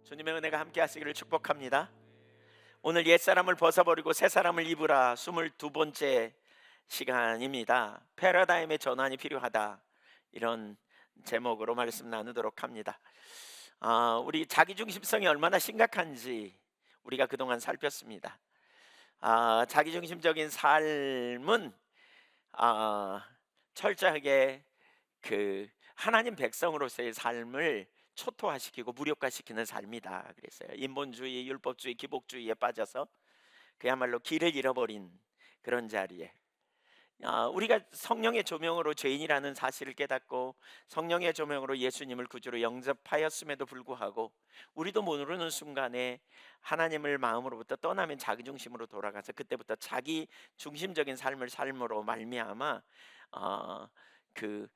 주님의 은혜가 함께 하시기를 축복합니다. 오늘 옛사람을 벗어버리고 새사람을 입으라 22번째 시간입니다. 패러다임의 전환이 필요하다, 이런 제목으로 말씀 나누도록 합니다. 우리 자기중심성이 얼마나 심각한지 우리가 그동안 살폈습니다. 자기중심적인 삶은 철저하게 그 하나님 백성으로서의 삶을 초토화시키고 무력화시키는 삶이다 그랬어요. 인본주의, 율법주의, 기복주의에 빠져서 그야말로 길을 잃어버린 그런 자리에 우리가 성령의 조명으로 죄인이라는 사실을 깨닫고 성령의 조명으로 예수님을 구주로 영접하였음에도 불구하고 우리도 모르는 순간에 하나님을 마음으로부터 떠나면 자기중심으로 돌아가서 그때부터 자기중심적인 삶을 삶으로 말미암아 어, 그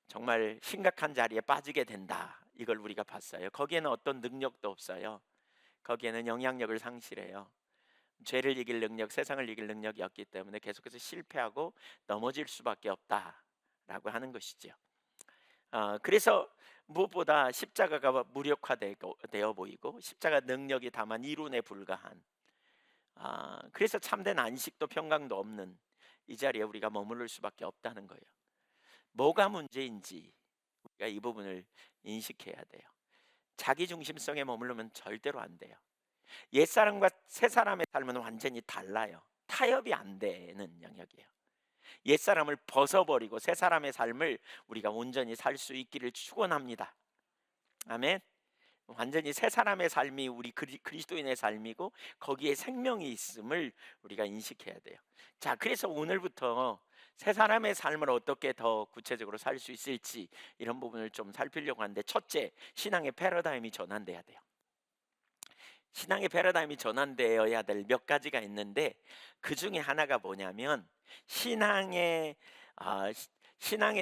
정말 심각한 자리에 빠지게 된다, 이걸 우리가 봤어요. 거기에는 어떤 능력도 없어요. 거기에는 영향력을 상실해요. 죄를 이길 능력, 세상을 이길 능력이 없기 때문에 계속해서 실패하고 넘어질 수밖에 없다라고 하는 것이죠. 그래서 무엇보다 십자가가 무력화되어 보이고 십자가 능력이 다만 이론에 불과한, 그래서 참된 안식도 평강도 없는 이 자리에 우리가 머무를 수밖에 없다는 거예요. 뭐가 문제인지 우리가 이 부분을 인식해야 돼요. 자기중심성에 머무르면 절대로 안 돼요. 옛사람과 새사람의 삶은 완전히 달라요. 타협이 안 되는 영역이에요. 옛사람을 벗어버리고 새사람의 삶을 우리가 온전히 살 수 있기를 축원합니다. 아멘. 완전히 새사람의 삶이 우리 그리스도인의 삶이고 거기에 생명이 있음을 우리가 인식해야 돼요. 자, 그래서 오늘부터 새사람의 삶을 어떻게 더 구체적으로 살 수 있을지 이런 부분을 좀 살피려고 하는데, 첫째, 신앙의 패러다임이 전환돼야 돼요. 신앙의 패러다임이 전환되어야 될 몇 가지가 있는데, 그 중에 하나가 뭐냐면 신앙에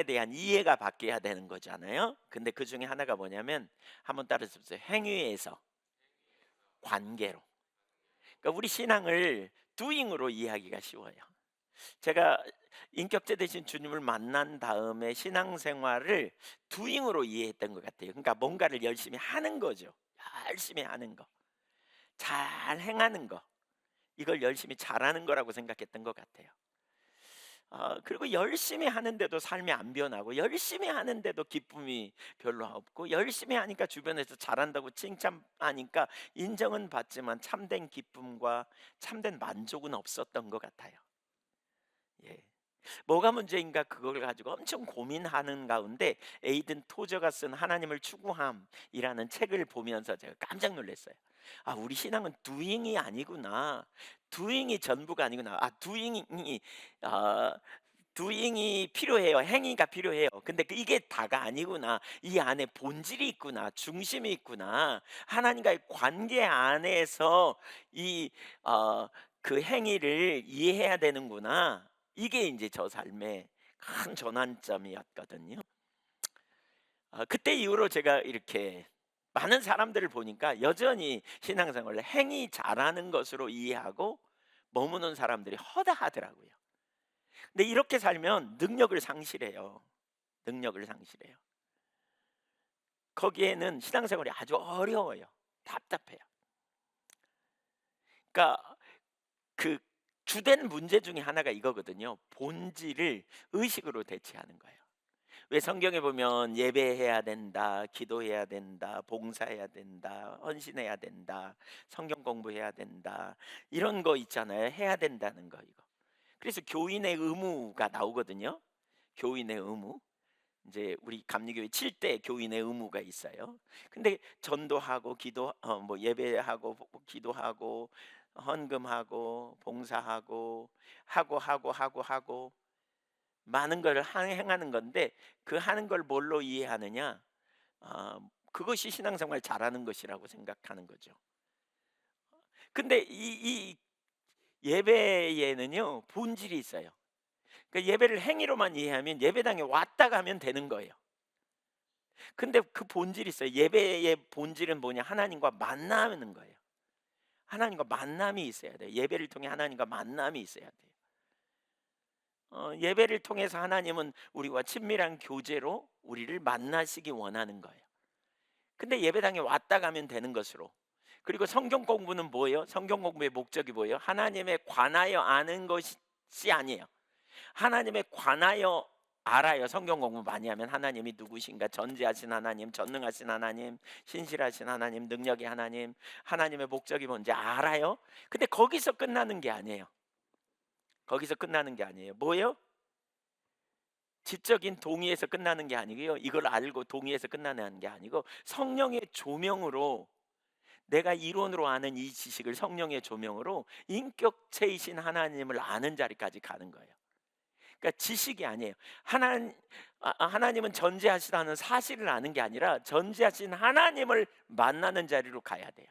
대한 이해가 바뀌어야 되는 거잖아요. 근데 그 중에 하나가 뭐냐면, 한번 따라서 행위에서 관계로. 그러니까 우리 신앙을 두잉으로 이해하기가 쉬워요. 제가 인격제 되신 주님을 만난 다음에 신앙생활을 두잉으로 이해했던 것 같아요. 그러니까 뭔가를 열심히 하는 거죠. 열심히 하는 거, 잘 행하는 거, 이걸 열심히 잘하는 거라고 생각했던 것 같아요. 그리고 열심히 하는데도 삶이 안 변하고, 열심히 하는데도 기쁨이 별로 없고, 열심히 하니까 주변에서 잘한다고 칭찬하니까 인정은 받지만 참된 기쁨과 참된 만족은 없었던 것 같아요. 예. 뭐가 문제인가, 그걸 가지고 엄청 고민하는 가운데 에이든 토저가 쓴 하나님을 추구함이라는 책을 보면서 제가 깜짝 놀랐어요. 우리 신앙은 두잉이 아니구나. 두잉이 전부가 아니구나. 어, 두잉이 필요해요. 행위가 필요해요. 근데 이게 다가 아니구나. 이 안에 본질이 있구나. 중심이 있구나. 하나님과의 관계 안에서 이 그 행위를 이해해야 되는구나. 이게 이제 저 삶의 큰 전환점이었거든요. 그때 이후로 제가 이렇게 많은 사람들을 보니까 여전히 신앙생활을 행위 잘하는 것으로 이해하고 머무는 사람들이 허다하더라고요. 근데 이렇게 살면 능력을 상실해요. 능력을 상실해요. 거기에는 신앙생활이 아주 어려워요. 답답해요. 그러니까 그 주된 문제 중에 하나가 이거거든요. 본질을 의식으로 대체하는 거예요. 왜 성경에 보면 예배해야 된다, 기도해야 된다, 봉사해야 된다, 헌신해야 된다, 성경 공부해야 된다, 이런 거 있잖아요. 해야 된다는 거, 이거. 그래서 교인의 의무가 나오거든요. 교인의 의무. 이제 우리 감리교회 7대 교인의 의무가 있어요. 근데 전도하고 뭐 예배하고 기도하고 헌금하고 봉사하고 하고 많은 걸 행하는 건데, 그 하는 걸 뭘로 이해하느냐? 그것이 신앙생활 잘하는 것이라고 생각하는 거죠. 근데 이 예배에는요 본질이 있어요. 그러니까 예배를 행위로만 이해하면 예배당에 왔다 가면 되는 거예요. 근데 그 본질이 있어요. 예배의 본질은 뭐냐? 하나님과 만나는 거예요. 하나님과 만남이 있어야 돼요. 예배를 통해 하나님과 만남이 있어야 돼요. 예배를 통해서 하나님은 우리와 친밀한 교제로 우리를 만나시기 원하는 거예요. 근데 예배당에 왔다 가면 되는 것으로. 그리고 성경 공부는 뭐예요? 성경 공부의 목적이 뭐예요? 하나님에 관하여 아는 것이 아니에요. 하나님에 관하여 알아요. 성경 공부 많이 하면 하나님이 누구신가, 전지하신 하나님, 전능하신 하나님, 신실하신 하나님, 능력의 하나님, 하나님의 목적이 뭔지 알아요. 근데 거기서 끝나는 게 아니에요. 거기서 끝나는 게 아니에요. 뭐예요? 지적인 동의에서 끝나는 게 아니고요. 이걸 알고 동의해서 끝나는 게 아니고 성령의 조명으로, 내가 이론으로 아는 이 지식을 성령의 조명으로 인격체이신 하나님을 아는 자리까지 가는 거예요. 그러니까 지식이 아니에요. 하나님은 전지하시다는 사실을 아는 게 아니라 전지하신 하나님을 만나는 자리로 가야 돼요.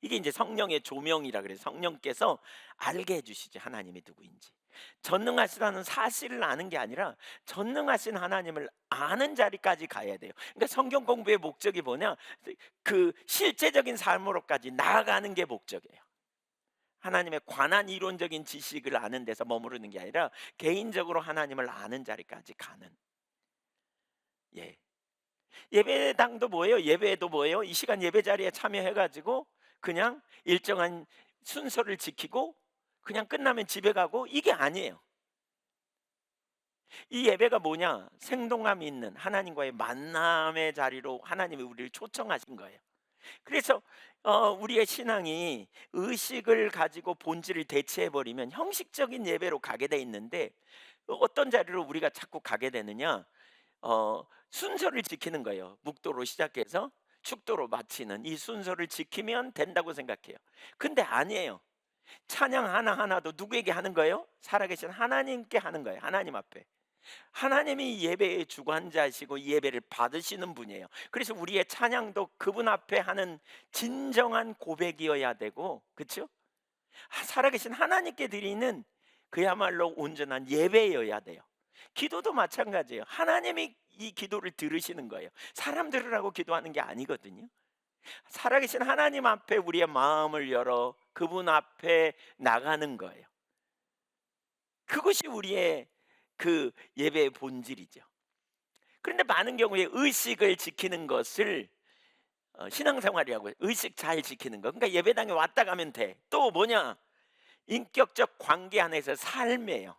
이게 이제 성령의 조명이라 그래요. 성령께서 알게 해주시죠, 하나님이 누구인지. 전능하시다는 사실을 아는 게 아니라 전능하신 하나님을 아는 자리까지 가야 돼요. 그러니까 성경 공부의 목적이 뭐냐, 그 실제적인 삶으로까지 나아가는 게 목적이에요. 하나님에 관한 이론적인 지식을 아는 데서 머무르는 게 아니라 개인적으로 하나님을 아는 자리까지 가는. 예. 예배당도 뭐예요? 예배도 뭐예요? 이 시간 예배 자리에 참여해가지고 그냥 일정한 순서를 지키고 그냥 끝나면 집에 가고, 이게 아니에요. 이 예배가 뭐냐? 생동감 있는 하나님과의 만남의 자리로 하나님이 우리를 초청하신 거예요. 그래서 우리의 신앙이 의식을 가지고 본질을 대체해 버리면 형식적인 예배로 가게 돼 있는데, 어떤 자리로 우리가 자꾸 가게 되느냐? 순서를 지키는 거예요. 묵도로 시작해서 축도로 마치는 이 순서를 지키면 된다고 생각해요. 근데 아니에요. 찬양 하나하나도 누구에게 하는 거예요? 살아계신 하나님께 하는 거예요. 하나님 앞에. 하나님이 예배의 주관자시고 예배를 받으시는 분이에요. 그래서 우리의 찬양도 그분 앞에 하는 진정한 고백이어야 되고, 그렇죠? 살아계신 하나님께 드리는 그야말로 온전한 예배여야 돼요. 기도도 마찬가지예요. 하나님이 이 기도를 들으시는 거예요. 사람 들으라고 기도하는 게 아니거든요. 살아계신 하나님 앞에 우리의 마음을 열어 그분 앞에 나가는 거예요. 그것이 우리의 그 예배의 본질이죠. 그런데 많은 경우에 의식을 지키는 것을 신앙생활이라고 해요. 의식 잘 지키는 거. 그러니까 예배당에 왔다 가면 돼. 또 뭐냐? 인격적 관계 안에서 삶이에요,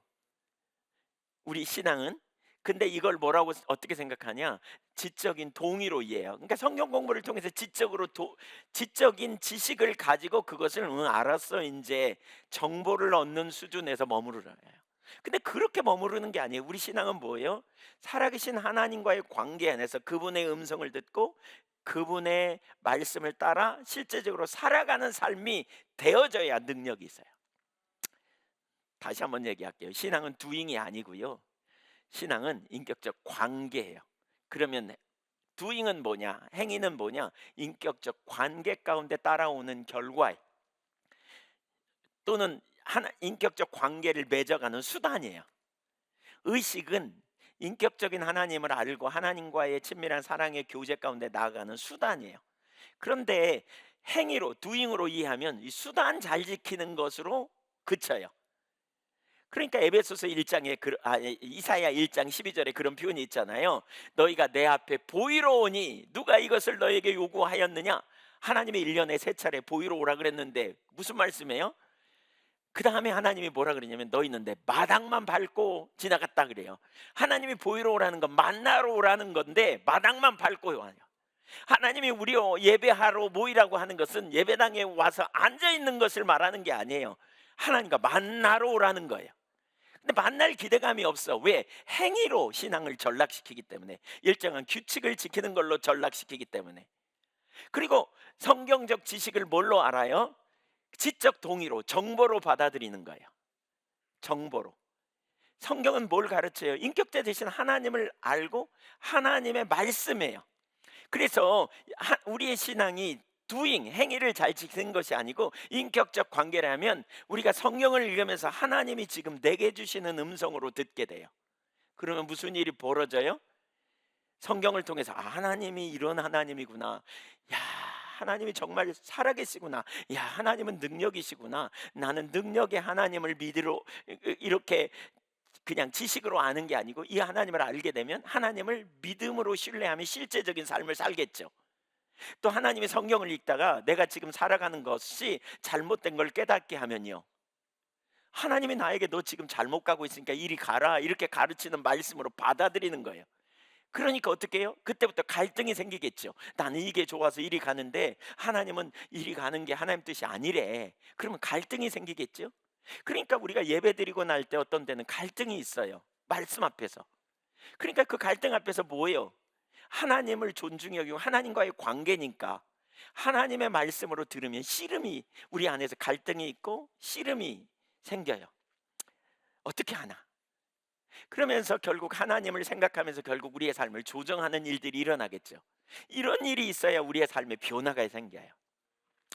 우리 신앙은. 근데 이걸 뭐라고 어떻게 생각하냐? 지적인 동의로 이해해요. 그러니까 성경 공부를 통해서 지적인 지식을 가지고 그것을 알았어 이제 정보를 얻는 수준에서 머무르라 해요. 근데 그렇게 머무르는 게 아니에요. 우리 신앙은 뭐예요? 살아계신 하나님과의 관계 안에서 그분의 음성을 듣고 그분의 말씀을 따라 실제적으로 살아가는 삶이 되어져야 능력이 있어요. 다시 한번 얘기할게요. 신앙은 doing이 아니고요. 신앙은 인격적 관계예요. 그러면 doing은 뭐냐? 행위는 뭐냐? 인격적 관계 가운데 따라오는 결과 또는 인격적 관계를 맺어가는 수단이에요. 의식은 인격적인 하나님을 알고 하나님과의 친밀한 사랑의 교제 가운데 나아가는 수단이에요. 그런데 행위로 doing으로 이해하면 이 수단 잘 지키는 것으로 그쳐요. 그러니까 에베소서 1장에 이사야 1장 12절에 그런 표현이 있잖아요. 너희가 내 앞에 보이러 오니 누가 이것을 너에게 요구하였느냐? 하나님이 1년에 3차례 보이러 오라 그랬는데 무슨 말씀이에요? 그 다음에 하나님이 뭐라 그러냐면 너희는 내 마당만 밟고 지나갔다 그래요. 하나님이 보이러 오라는 건 만나러 오라는 건데 마당만 밟고 와요. 하나님이 우리 예배하러 모이라고 하는 것은 예배당에 와서 앉아있는 것을 말하는 게 아니에요. 하나님과 만나러 오라는 거예요. 근데 만날 기대감이 없어. 왜? 행위로 신앙을 전락시키기 때문에, 일정한 규칙을 지키는 걸로 전락시키기 때문에. 그리고 성경적 지식을 뭘로 알아요? 지적 동의로, 정보로 받아들이는 거예요. 정보로. 성경은 뭘 가르쳐요? 인격자 되신 하나님을 알고 하나님의 말씀이에요. 그래서 우리의 신앙이 doing, 행위를 잘 지키는 것이 아니고 인격적 관계라면 우리가 성경을 읽으면서 하나님이 지금 내게 주시는 음성으로 듣게 돼요. 그러면 무슨 일이 벌어져요? 성경을 통해서 하나님이 이런 하나님이구나. 야, 하나님이 정말 살아계시구나. 야, 하나님은 능력이시구나. 나는 능력의 하나님을 믿으러 이렇게 그냥 지식으로 아는 게 아니고 이 하나님을 알게 되면 하나님을 믿음으로 신뢰하며 실제적인 삶을 살겠죠. 또 하나님의 성경을 읽다가 내가 지금 살아가는 것이 잘못된 걸 깨닫게 하면요, 하나님이 나에게 너 지금 잘못 가고 있으니까 이리 가라 이렇게 가르치는 말씀으로 받아들이는 거예요. 그러니까 어떻게 해요? 그때부터 갈등이 생기겠죠. 나는 이게 좋아서 이리 가는데 하나님은 이리 가는 게 하나님 뜻이 아니래. 그러면 갈등이 생기겠죠. 그러니까 우리가 예배드리고 날 때 어떤 때는 갈등이 있어요, 말씀 앞에서. 그러니까 그 갈등 앞에서 뭐예요? 하나님을 존중히 여기고 하나님과의 관계니까 하나님의 말씀으로 들으면 씨름이, 우리 안에서 갈등이 있고 씨름이 생겨요. 어떻게 하나? 그러면서 결국 하나님을 생각하면서 결국 우리의 삶을 조정하는 일들이 일어나겠죠. 이런 일이 있어야 우리의 삶에 변화가 생겨요.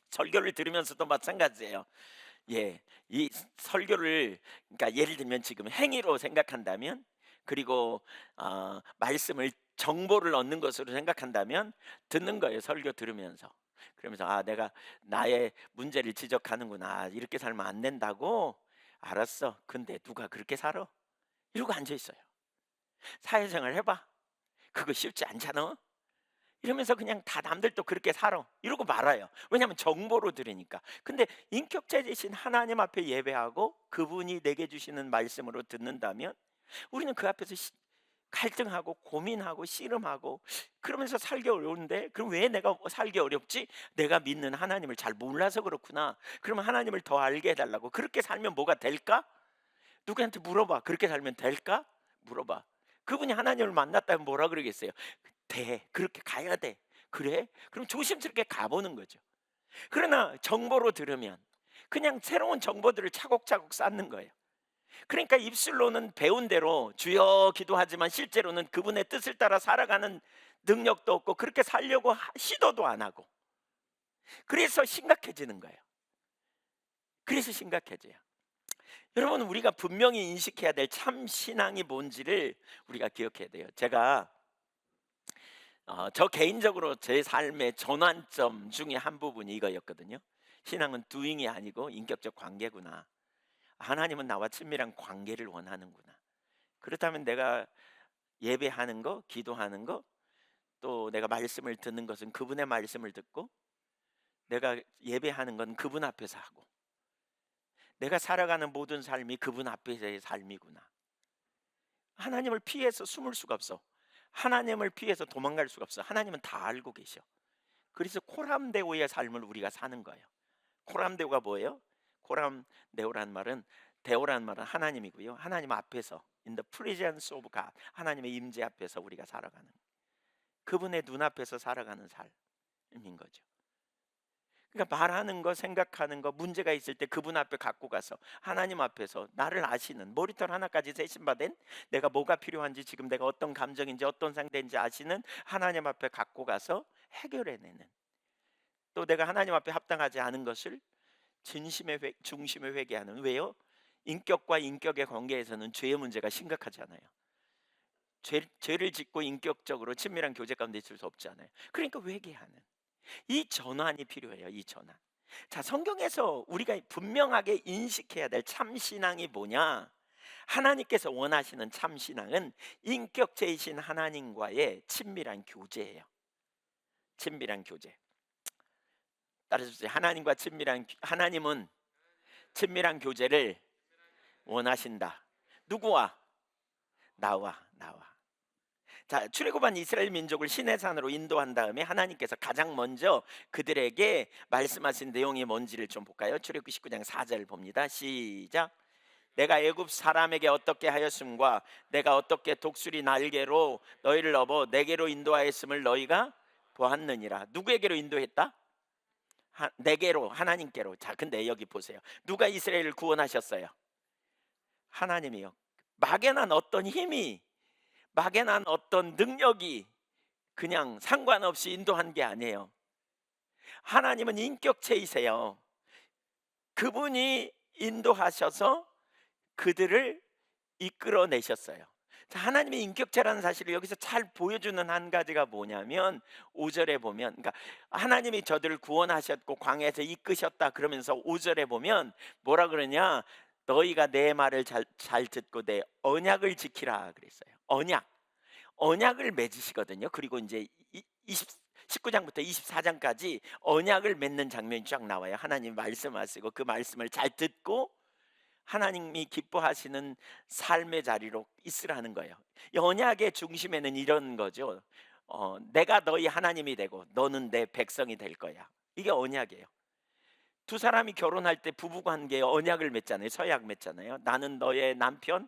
설교를 들으면서도 마찬가지예요. 예, 이 설교를, 그러니까 예를 들면 지금 행위로 생각한다면, 그리고 말씀을 정보를 얻는 것으로 생각한다면 듣는 거예요. 설교 들으면서. 그러면서 아, 내가 나의 문제를 지적하는구나. 이렇게 살면 안 된다고. 알았어. 근데 누가 그렇게 살아? 이러고 앉아 있어요. 사회생활 해봐. 그거 쉽지 않잖아. 이러면서 그냥 다 남들도 그렇게 살아 이러고 말아요. 왜냐하면 정보로 들으니까. 근데 인격체이신 하나님 앞에 예배하고 그분이 내게 주시는 말씀으로 듣는다면 우리는 그 앞에서 갈등하고 고민하고 씨름하고 그러면서 살기 어려운데, 그럼 왜 내가 살기 어렵지? 내가 믿는 하나님을 잘 몰라서 그렇구나. 그러면 하나님을 더 알게 해달라고. 그렇게 살면 뭐가 될까? 누구한테 물어봐. 그렇게 살면 될까? 물어봐. 그분이 하나님을 만났다면 뭐라 그러겠어요? 돼. 그렇게 가야 돼. 그래? 그럼 조심스럽게 가보는 거죠. 그러나 정보로 들으면 그냥 새로운 정보들을 차곡차곡 쌓는 거예요. 그러니까 입술로는 배운 대로 주여 기도하지만 실제로는 그분의 뜻을 따라 살아가는 능력도 없고 그렇게 살려고 시도도 안 하고, 그래서 심각해지는 거예요. 그래서 심각해져요. 여러분, 우리가 분명히 인식해야 될 참 신앙이 뭔지를 우리가 기억해야 돼요. 제가 저 개인적으로 제 삶의 전환점 중에 한 부분이 이거였거든요. 신앙은 doing이 아니고 인격적 관계구나. 하나님은 나와 친밀한 관계를 원하는구나. 그렇다면 내가 예배하는 거, 기도하는 거, 또 내가 말씀을 듣는 것은 그분의 말씀을 듣고, 내가 예배하는 건 그분 앞에서 하고, 내가 살아가는 모든 삶이 그분 앞에서의 삶이구나. 하나님을 피해서 숨을 수가 없어. 하나님을 피해서 도망갈 수가 없어. 하나님은 다 알고 계셔. 그래서 코람데오의 삶을 우리가 사는 거예요. 코람데오가 뭐예요? 코람데오란 말은, 데오란 말은 하나님이고요. 하나님 앞에서 in the presence of God, 하나님의 임재 앞에서 우리가 살아가는, 그분의 눈앞에서 살아가는 삶인 거죠. 그러니까 말하는 거, 생각하는 거, 문제가 있을 때 그분 앞에 갖고 가서 하나님 앞에서 나를 아시는, 머리털 하나까지 세신받은, 내가 뭐가 필요한지, 지금 내가 어떤 감정인지 어떤 상태인지 아시는 하나님 앞에 갖고 가서 해결해내는, 또 내가 하나님 앞에 합당하지 않은 것을 중심에 회개하는. 왜요? 인격과 인격의 관계에서는 죄의 문제가 심각하잖아요. 죄를 짓고 인격적으로 친밀한 교제 가운데 있을 수 없잖아요. 그러니까 회개하는, 이 전환이 필요해요. 이 전환. 자, 성경에서 우리가 분명하게 인식해야 될 참신앙이 뭐냐? 하나님께서 원하시는 참신앙은 인격체이신 하나님과의 친밀한 교제예요. 친밀한 교제. 따라서 하나님은 친밀한 교제를 원하신다. 누구와? 나와. 자, 출애굽한 이스라엘 민족을 시내산으로 인도한 다음에 하나님께서 가장 먼저 그들에게 말씀하신 내용이 뭔지를 좀 볼까요? 출애굽 19장 4절 봅니다. 시작. 내가 애굽 사람에게 어떻게 하였음과 내가 어떻게 독수리 날개로 너희를 업어 내게로 인도하였음을 너희가 보았느니라. 누구에게로 인도했다? 내게로, 하나님께로. 자, 근데 여기 보세요. 누가 이스라엘을 구원하셨어요? 하나님이요. 막연한 어떤 힘이, 막연한 어떤 능력이 그냥 상관없이 인도한 게 아니에요. 하나님은 인격체이세요. 그분이 인도하셔서 그들을 이끌어내셨어요. 자, 하나님의 인격체라는 사실을 여기서 잘 보여주는 한 가지가 뭐냐면 5절에 보면, 그러니까 하나님이 저들을 구원하셨고 광야에서 이끄셨다 그러면서 5절에 보면 뭐라 그러냐? 너희가 내 말을 잘 듣고 내 언약을 지키라 그랬어요. 언약을 맺으시거든요. 그리고 이제 19장부터 24장까지 언약을 맺는 장면이 쫙 나와요. 하나님 말씀하시고 그 말씀을 잘 듣고 하나님이 기뻐하시는 삶의 자리로 있으라는 거예요. 이 언약의 중심에는 이런 거죠. 내가 너희 하나님이 되고 너는 내 백성이 될 거야. 이게 언약이에요. 두 사람이 결혼할 때 부부 관계에 언약을 맺잖아요. 서약 맺잖아요. 나는 너의 남편,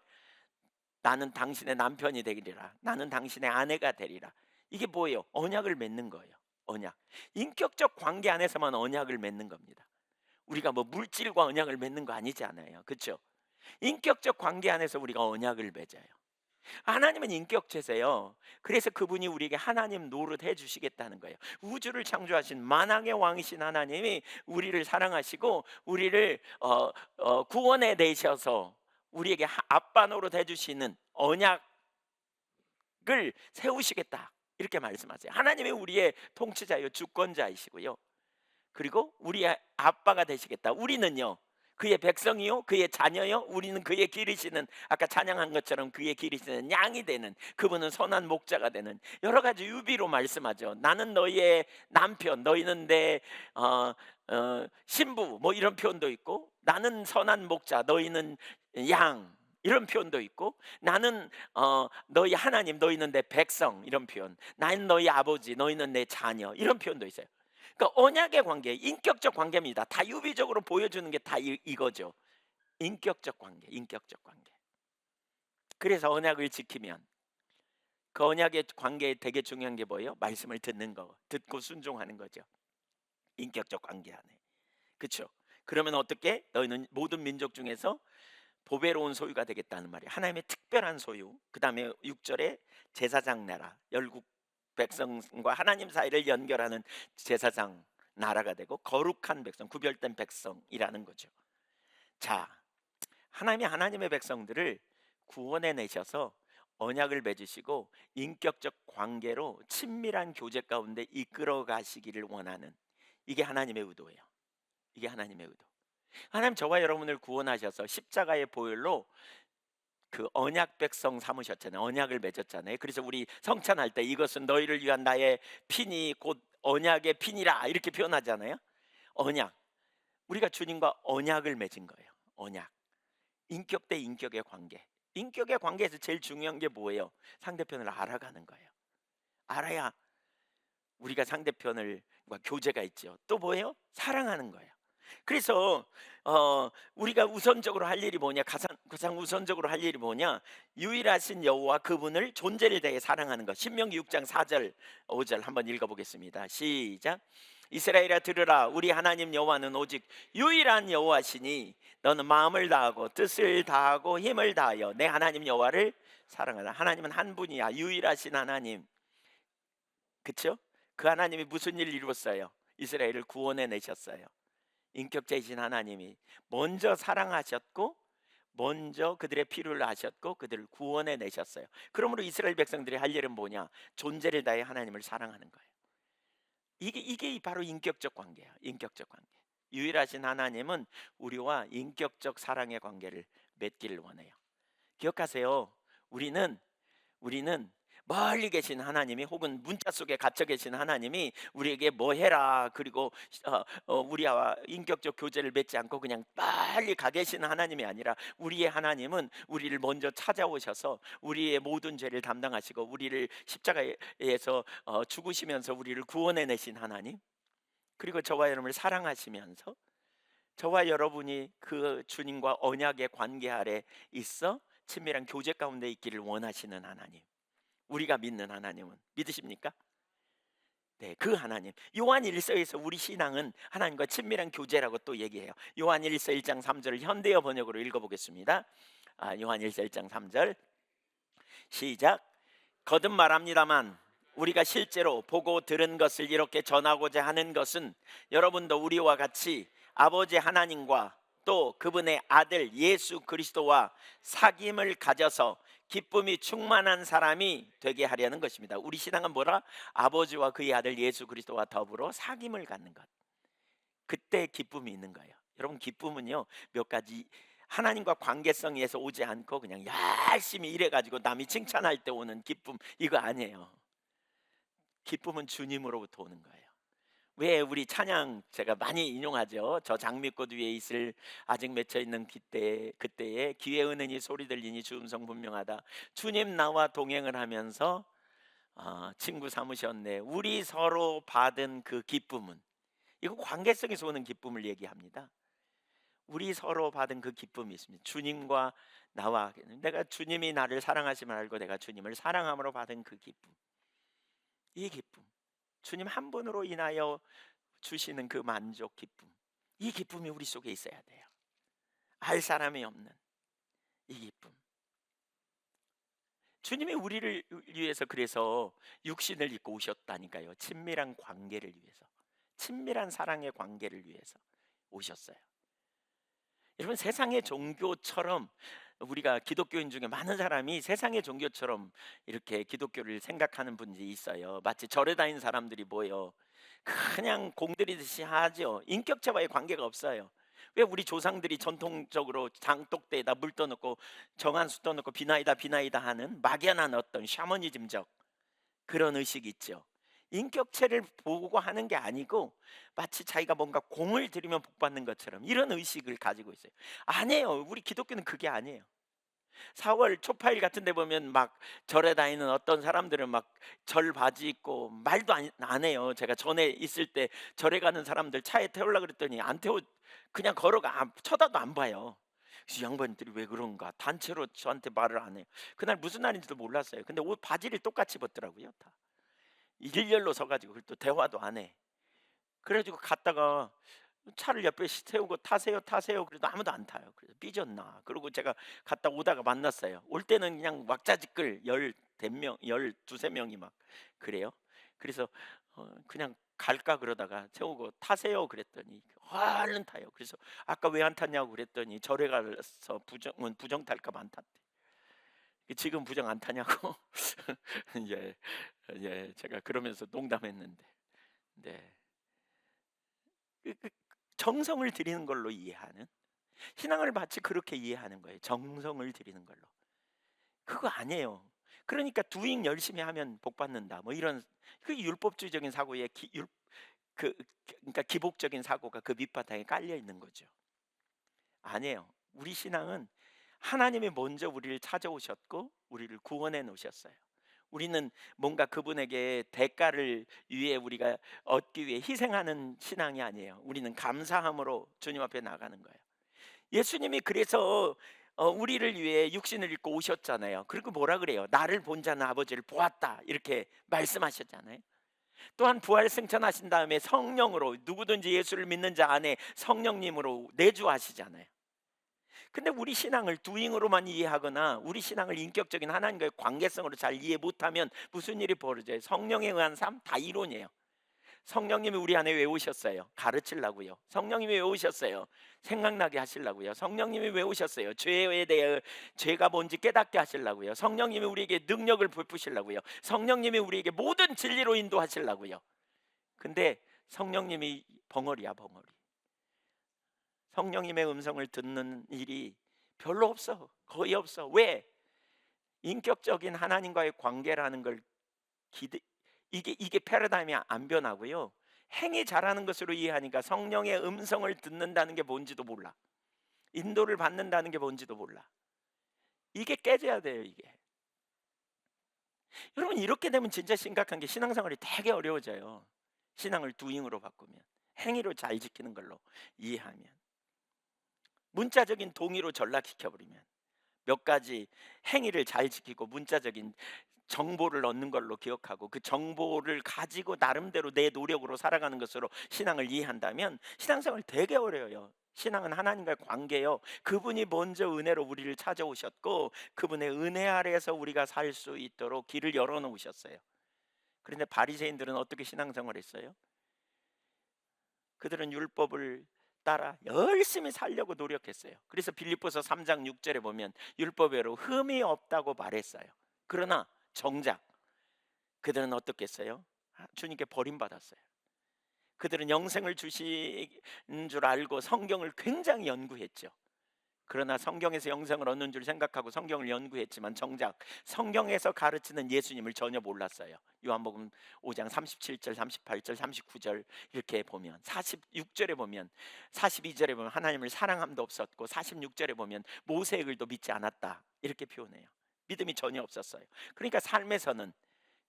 나는 당신의 남편이 되리라. 나는 당신의 아내가 되리라. 이게 뭐예요? 언약을 맺는 거예요. 언약. 인격적 관계 안에서만 언약을 맺는 겁니다. 우리가 뭐 물질과 언약을 맺는 거 아니지 않아요. 그렇죠? 인격적 관계 안에서 우리가 언약을 맺어요. 하나님은 인격체세요. 그래서 그분이 우리에게 하나님 노릇 해주시겠다는 거예요. 우주를 창조하신 만왕의 왕이신 하나님이 우리를 사랑하시고 우리를 구원해 내셔서 우리에게 아빠 노릇 해주시는 언약을 세우시겠다 이렇게 말씀하세요. 하나님이 우리의 통치자요 주권자이시고요. 그리고 우리의 아빠가 되시겠다. 우리는요 그의 백성이요 그의 자녀요 우리는 그의 기르시는, 아까 찬양한 것처럼 그의 기르시는 양이 되는, 그분은 선한 목자가 되는, 여러 가지 유비로 말씀하죠. 나는 너희의 남편, 너희는 내 신부, 뭐 이런 표현도 있고, 나는 선한 목자, 너희는 양, 이런 표현도 있고, 나는 너희 하나님, 너희는 내 백성, 이런 표현, 나는 너희 아버지, 너희는 내 자녀, 이런 표현도 있어요. 그러니까 언약의 관계, 인격적 관계입니다. 다 유비적으로 보여주는 게 다 이거죠. 인격적 관계, 인격적 관계. 그래서 언약을 지키면 그 언약의 관계에 되게 중요한 게 뭐예요? 말씀을 듣는 거, 듣고 순종하는 거죠. 인격적 관계 안에. 그렇죠? 그러면 어떻게? 너희는 모든 민족 중에서 보배로운 소유가 되겠다는 말이에요. 하나님의 특별한 소유. 그 다음에 6절에 제사장 나라, 열국 백성과 하나님 사이를 연결하는 제사장 나라가 되고 거룩한 백성, 구별된 백성이라는 거죠. 자, 하나님이 하나님의 백성들을 구원해 내셔서 언약을 맺으시고 인격적 관계로 친밀한 교제 가운데 이끌어 가시기를 원하는, 이게 하나님의 의도예요. 이게 하나님의 의도. 하나님 저와 여러분을 구원하셔서 십자가의 보혈로 그 언약 백성 삼으셨잖아요. 언약을 맺었잖아요. 그래서 우리 성찬할 때 이것은 너희를 위한 나의 피니 곧 언약의 피니라 이렇게 표현하잖아요. 언약. 우리가 주님과 언약을 맺은 거예요. 언약. 인격 대 인격의 관계. 인격의 관계에서 제일 중요한 게 뭐예요? 상대편을 알아가는 거예요. 알아야 우리가 상대편을 교제가 있죠. 또 뭐예요? 사랑하는 거예요. 그래서 우리가 우선적으로 할 일이 뭐냐? 가장 우선적으로 할 일이 뭐냐? 유일하신 여호와 그분을 존재를 다해 사랑하는 것. 신명기 6장 4절 5절 한번 읽어보겠습니다. 시작. 이스라엘아 들으라, 우리 하나님 여호와는 오직 유일한 여호와시니 너는 마음을 다하고 뜻을 다하고 힘을 다하여 내 하나님 여호와를 사랑하라. 하나님은 한 분이야. 유일하신 하나님. 그렇죠? 그 하나님이 무슨 일을 이루었어요? 이스라엘을 구원해 내셨어요. 인격자이신 하나님이 먼저 사랑하셨고 먼저 그들의 필요를 아셨고 그들을 구원해 내셨어요. 그러므로 이스라엘 백성들이 할 일은 뭐냐? 존재를 다해 하나님을 사랑하는 거예요. 이게 바로 인격적 관계야. 인격적 관계. 유일하신 하나님은 우리와 인격적 사랑의 관계를 맺기를 원해요. 기억하세요. 우리는 멀리 계신 하나님이 혹은 문자 속에 갇혀 계신 하나님이 우리에게 뭐 해라 그리고 우리와 인격적 교제를 맺지 않고 그냥 빨리 가 계시는 하나님이 아니라, 우리의 하나님은 우리를 먼저 찾아오셔서 우리의 모든 죄를 담당하시고 우리를 십자가에서 죽으시면서 우리를 구원해 내신 하나님, 그리고 저와 여러분을 사랑하시면서 저와 여러분이 그 주님과 언약의 관계 아래 있어 친밀한 교제 가운데 있기를 원하시는 하나님, 우리가 믿는 하나님은 믿으십니까? 네, 그 하나님. 요한 1서에서 우리 신앙은 하나님과 친밀한 교제라고 또 얘기해요. 요한 1서 1장 3절을 현대어 번역으로 읽어보겠습니다. 요한 1서 1장 3절 시작. 거듭 말합니다만 우리가 실제로 보고 들은 것을 이렇게 전하고자 하는 것은 여러분도 우리와 같이 아버지 하나님과 또 그분의 아들 예수 그리스도와 사귐을 가져서 기쁨이 충만한 사람이 되게 하려는 것입니다. 우리 신앙은 뭐라? 아버지와 그의 아들 예수 그리스도와 더불어 사귐을 갖는 것. 그때 기쁨이 있는 거예요. 여러분, 기쁨은요 몇 가지 하나님과 관계성에서 오지 않고 그냥 열심히 일해가지고 남이 칭찬할 때 오는 기쁨, 이거 아니에요. 기쁨은 주님으로부터 오는 거예요. 왜 우리 찬양 제가 많이 인용하죠. 저 장미꽃 위에 있을 아직 맺혀 있는 그때에 귀에 은은히 소리 들리니 주 음성 분명하다. 주님 나와 동행을 하면서 친구 삼으셨네. 우리 서로 받은 그 기쁨은, 이거 관계성에서 오는 기쁨을 얘기합니다. 우리 서로 받은 그 기쁨이 있습니다. 주님과 나와, 내가 주님이 나를 사랑하심을 알고 내가 주님을 사랑함으로 받은 그 기쁨, 이 기쁨, 주님 한 분으로 인하여 주시는 그 만족, 기쁨, 이 기쁨이 우리 속에 있어야 돼요. 알 사람이 없는 이 기쁨. 주님이 우리를 위해서 그래서 육신을 입고 오셨다니까요. 친밀한 관계를 위해서, 친밀한 사랑의 관계를 위해서 오셨어요. 여러분, 세상의 종교처럼, 우리가 기독교인 중에 많은 사람이 세상의 종교처럼 이렇게 기독교를 생각하는 분들이 있어요. 마치 절에 다니는 사람들이 뭐예요? 그냥 공들이듯이 하죠. 인격체와의 관계가 없어요. 왜 우리 조상들이 전통적으로 장독대에다 물 떠넣고 정한수 떠넣고 비나이다 비나이다 하는 막연한 어떤 샤머니즘적 그런 의식이 있죠. 인격체를 보고 하는 게 아니고 마치 자기가 뭔가 공을 들이면 복 받는 것처럼 이런 의식을 가지고 있어요. 아니에요. 우리 기독교는 그게 아니에요. 4월 초파일 같은 데 보면 막 절에 다니는 어떤 사람들은 막 절 바지 입고 말도 안 해요. 제가 전에 있을 때 절에 가는 사람들 차에 태우려고 그랬더니 안 태워, 그냥 걸어가. 쳐다도 안 봐요. 그래서 이 양반들이 왜 그런가, 단체로 저한테 말을 안 해요. 그날 무슨 날인지도 몰랐어요. 근데 옷 바지를 똑같이 입었더라고요. 다 일렬로 서가지고, 그리고 또 대화도 안 해. 그래가지고 갔다가 차를 옆에 세우고 타세요 타세요 그래도 아무도 안 타요. 그래서 삐졌나. 그리고 제가 갔다 오다가 만났어요. 올 때는 그냥 왁자지껄 열댓명, 12~13명이 막 그래요. 그래서 그냥 갈까 그러다가 세우고 타세요 그랬더니 얼른 타요. 그래서 아까 왜 안 탔냐고 그랬더니 절에 가서 부정 탈까 봐 안 탔대. 지금 부정 안 타냐고. 예, 예, 제가 그러면서 농담했는데, 네. 그 정성을 들이는 걸로 이해하는, 신앙을 마치 그렇게 이해하는 거예요. 정성을 들이는 걸로. 그거 아니에요. 그러니까 doing 열심히 하면 복 받는다. 뭐 이런 그 율법주의적인 사고에 그러니까 기복적인 사고가 그 밑바탕에 깔려 있는 거죠. 아니에요. 우리 신앙은 하나님이 먼저 우리를 찾아오셨고 우리를 구원해 놓으셨어요. 우리는 뭔가 그분에게 대가를 위해 우리가 얻기 위해 희생하는 신앙이 아니에요. 우리는 감사함으로 주님 앞에 나가는 거예요. 예수님이 그래서 우리를 위해 육신을 입고 오셨잖아요. 그리고 뭐라 그래요? 나를 본 자는 아버지를 보았다, 이렇게 말씀하셨잖아요. 또한 부활 승천하신 다음에 성령으로, 누구든지 예수를 믿는 자 안에 성령님으로 내주하시잖아요. 근데 우리 신앙을 두잉으로만 이해하거나 우리 신앙을 인격적인 하나님과의 관계성으로 잘 이해 못하면 무슨 일이 벌어져요? 성령에 의한 삶 다 이론이에요. 성령님이 우리 안에 왜 오셨어요? 가르치려고요. 성령님이 왜 오셨어요? 생각나게 하시려고요. 성령님이 왜 오셨어요? 죄에 대해, 죄가 뭔지 깨닫게 하시려고요. 성령님이 우리에게 능력을 베푸시려고요. 성령님이 우리에게 모든 진리로 인도하시려고요. 근데 성령님이 벙어리야, 벙어리. 성령님의 음성을 듣는 일이 별로 없어. 거의 없어. 왜? 인격적인 하나님과의 관계라는 걸 이게 패러다임이 안 변하고요. 행위 잘하는 것으로 이해하니까 성령의 음성을 듣는다는 게 뭔지도 몰라. 인도를 받는다는 게 뭔지도 몰라. 이게 깨져야 돼요, 이게. 여러분, 이렇게 되면 진짜 심각한 게 신앙생활이 되게 어려워져요. 신앙을 두잉으로 바꾸면, 행위로 잘 지키는 걸로 이해하면, 문자적인 동의로 전락시켜 버리면, 몇 가지 행위를 잘 지키고 문자적인 정보를 얻는 걸로 기억하고 그 정보를 가지고 나름대로 내 노력으로 살아가는 것으로 신앙을 이해한다면 신앙생활 되게 어려워요. 신앙은 하나님과의 관계요. 그분이 먼저 은혜로 우리를 찾아오셨고 그분의 은혜 아래에서 우리가 살 수 있도록 길을 열어놓으셨어요. 그런데 바리새인들은 어떻게 신앙생활을 했어요? 그들은 율법을 따라 열심히 살려고 노력했어요. 그래서 빌립보서 3장 6절에 보면 율법외로 흠이 없다고 말했어요. 그러나 정작 그들은 어떻게 했어요? 주님께 버림받았어요. 그들은 영생을 주신 줄 알고 성경을 굉장히 연구했죠. 그러나 성경에서 영생을 얻는 줄 생각하고 성경을 연구했지만 정작 성경에서 가르치는 예수님을 전혀 몰랐어요. 요한복음 5장 37절, 38절, 39절 이렇게 보면, 46절에 보면, 42절에 보면 하나님을 사랑함도 없었고 46절에 보면 모세의 글도 믿지 않았다 이렇게 표현해요. 믿음이 전혀 없었어요. 그러니까 삶에서는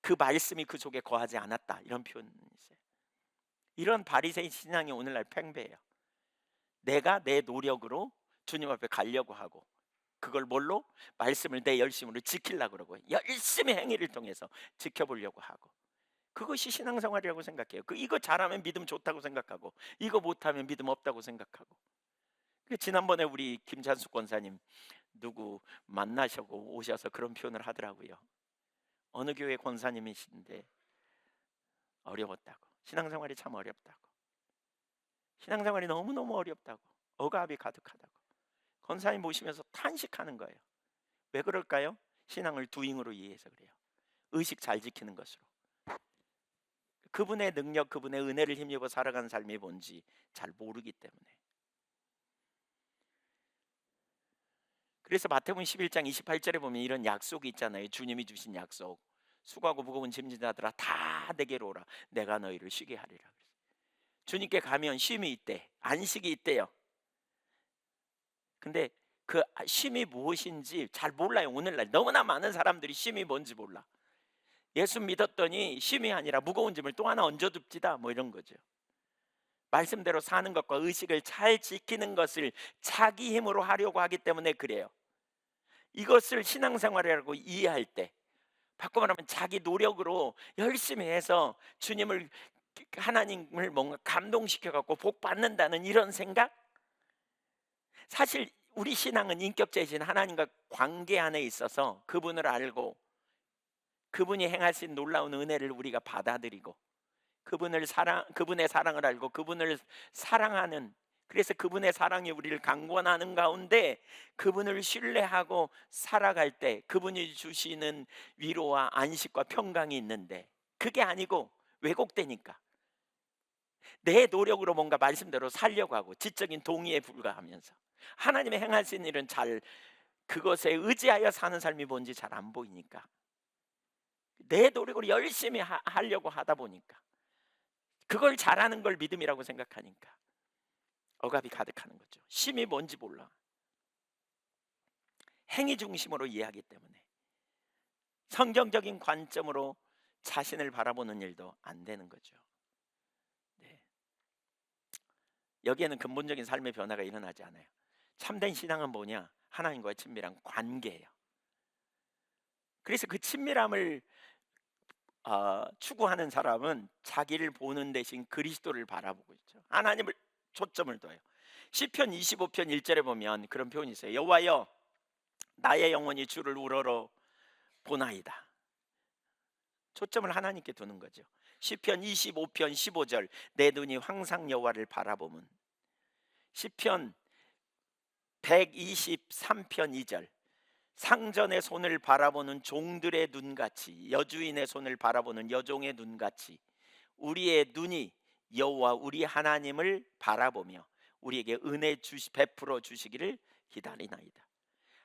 그 말씀이 그 속에 거하지 않았다 이런 표현이 있어요. 이런 바리새인 신앙이 오늘날 팽배해요. 내가 내 노력으로 주님 앞에 가려고 하고, 그걸 뭘로? 말씀을 내 열심으로 지키려고 그러고, 열심히 행위를 통해서 지켜보려고 하고, 그것이 신앙생활이라고 생각해요. 이거 잘하면 믿음 좋다고 생각하고, 이거 못하면 믿음 없다고 생각하고. 지난번에 우리 김찬숙 권사님 누구 만나시고 오셔서 그런 표현을 하더라고요. 어느 교회 권사님이신데 어려웠다고, 신앙생활이 참 어렵다고, 신앙생활이 너무너무 어렵다고, 억압이 가득하다고 권사님 모시면서 탄식하는 거예요. 왜 그럴까요? 신앙을 두잉으로 이해해서 그래요. 의식 잘 지키는 것으로. 그분의 능력, 그분의 은혜를 힘입어 살아가는 삶이 뭔지 잘 모르기 때문에. 그래서 마태복음 11장 28절에 보면 이런 약속이 있잖아요. 주님이 주신 약속. 수고하고 무거운 짐진 자들아 다 내게로 오라. 내가 너희를 쉬게 하리라. 주님께 가면 쉼이 있대. 안식이 있대요. 근데 그 쉼이 무엇인지 잘 몰라요. 오늘날 너무나 많은 사람들이 쉼이 뭔지 몰라. 예수 믿었더니 쉼이 아니라 무거운 짐을 또 하나 얹어둡시다 뭐 이런 거죠. 말씀대로 사는 것과 의식을 잘 지키는 것을 자기 힘으로 하려고 하기 때문에 그래요. 이것을 신앙생활이라고 이해할 때, 바꿔 말하면 자기 노력으로 열심히 해서 주님을, 하나님을 뭔가 감동시켜 갖고 복 받는다는 이런 생각? 사실 우리 신앙은 인격체이신 하나님과 관계 안에 있어서 그분을 알고 그분이 행하신 놀라운 은혜를 우리가 받아들이고 그분의 사랑을 알고 그분을 사랑하는, 그래서 그분의 사랑이 우리를 강권하는 가운데 그분을 신뢰하고 살아갈 때 그분이 주시는 위로와 안식과 평강이 있는데, 그게 아니고 왜곡되니까 내 노력으로 뭔가 말씀대로 살려고 하고 지적인 동의에 불과하면서 하나님의 행하신 일은 잘, 그것에 의지하여 사는 삶이 뭔지 잘 안 보이니까, 내 노력으로 열심히 하려고 하다 보니까, 그걸 잘하는 걸 믿음이라고 생각하니까 억압이 가득하는 거죠. 쉼이 뭔지 몰라. 행위 중심으로 이해하기 때문에 성경적인 관점으로 자신을 바라보는 일도 안 되는 거죠. 네. 여기에는 근본적인 삶의 변화가 일어나지 않아요. 참된 신앙은 뭐냐? 하나님과의 친밀한 관계예요. 그래서 그 친밀함을 추구하는 사람은 자기를 보는 대신 그리스도를 바라보고 있죠. 하나님을 초점을 둬요. 시편 25편 1절에 보면 그런 표현이 있어요. 여호와여 나의 영혼이 주를 우러러 보나이다. 초점을 하나님께 두는 거죠. 시편 25편 15절 내 눈이 항상 여호와를 바라보면, 시편 123편 2절 상전의 손을 바라보는 종들의 눈같이, 여주인의 손을 바라보는 여종의 눈같이 우리의 눈이 여호와 우리 하나님을 바라보며 우리에게 은혜 베풀어 주시기를 기다리나이다.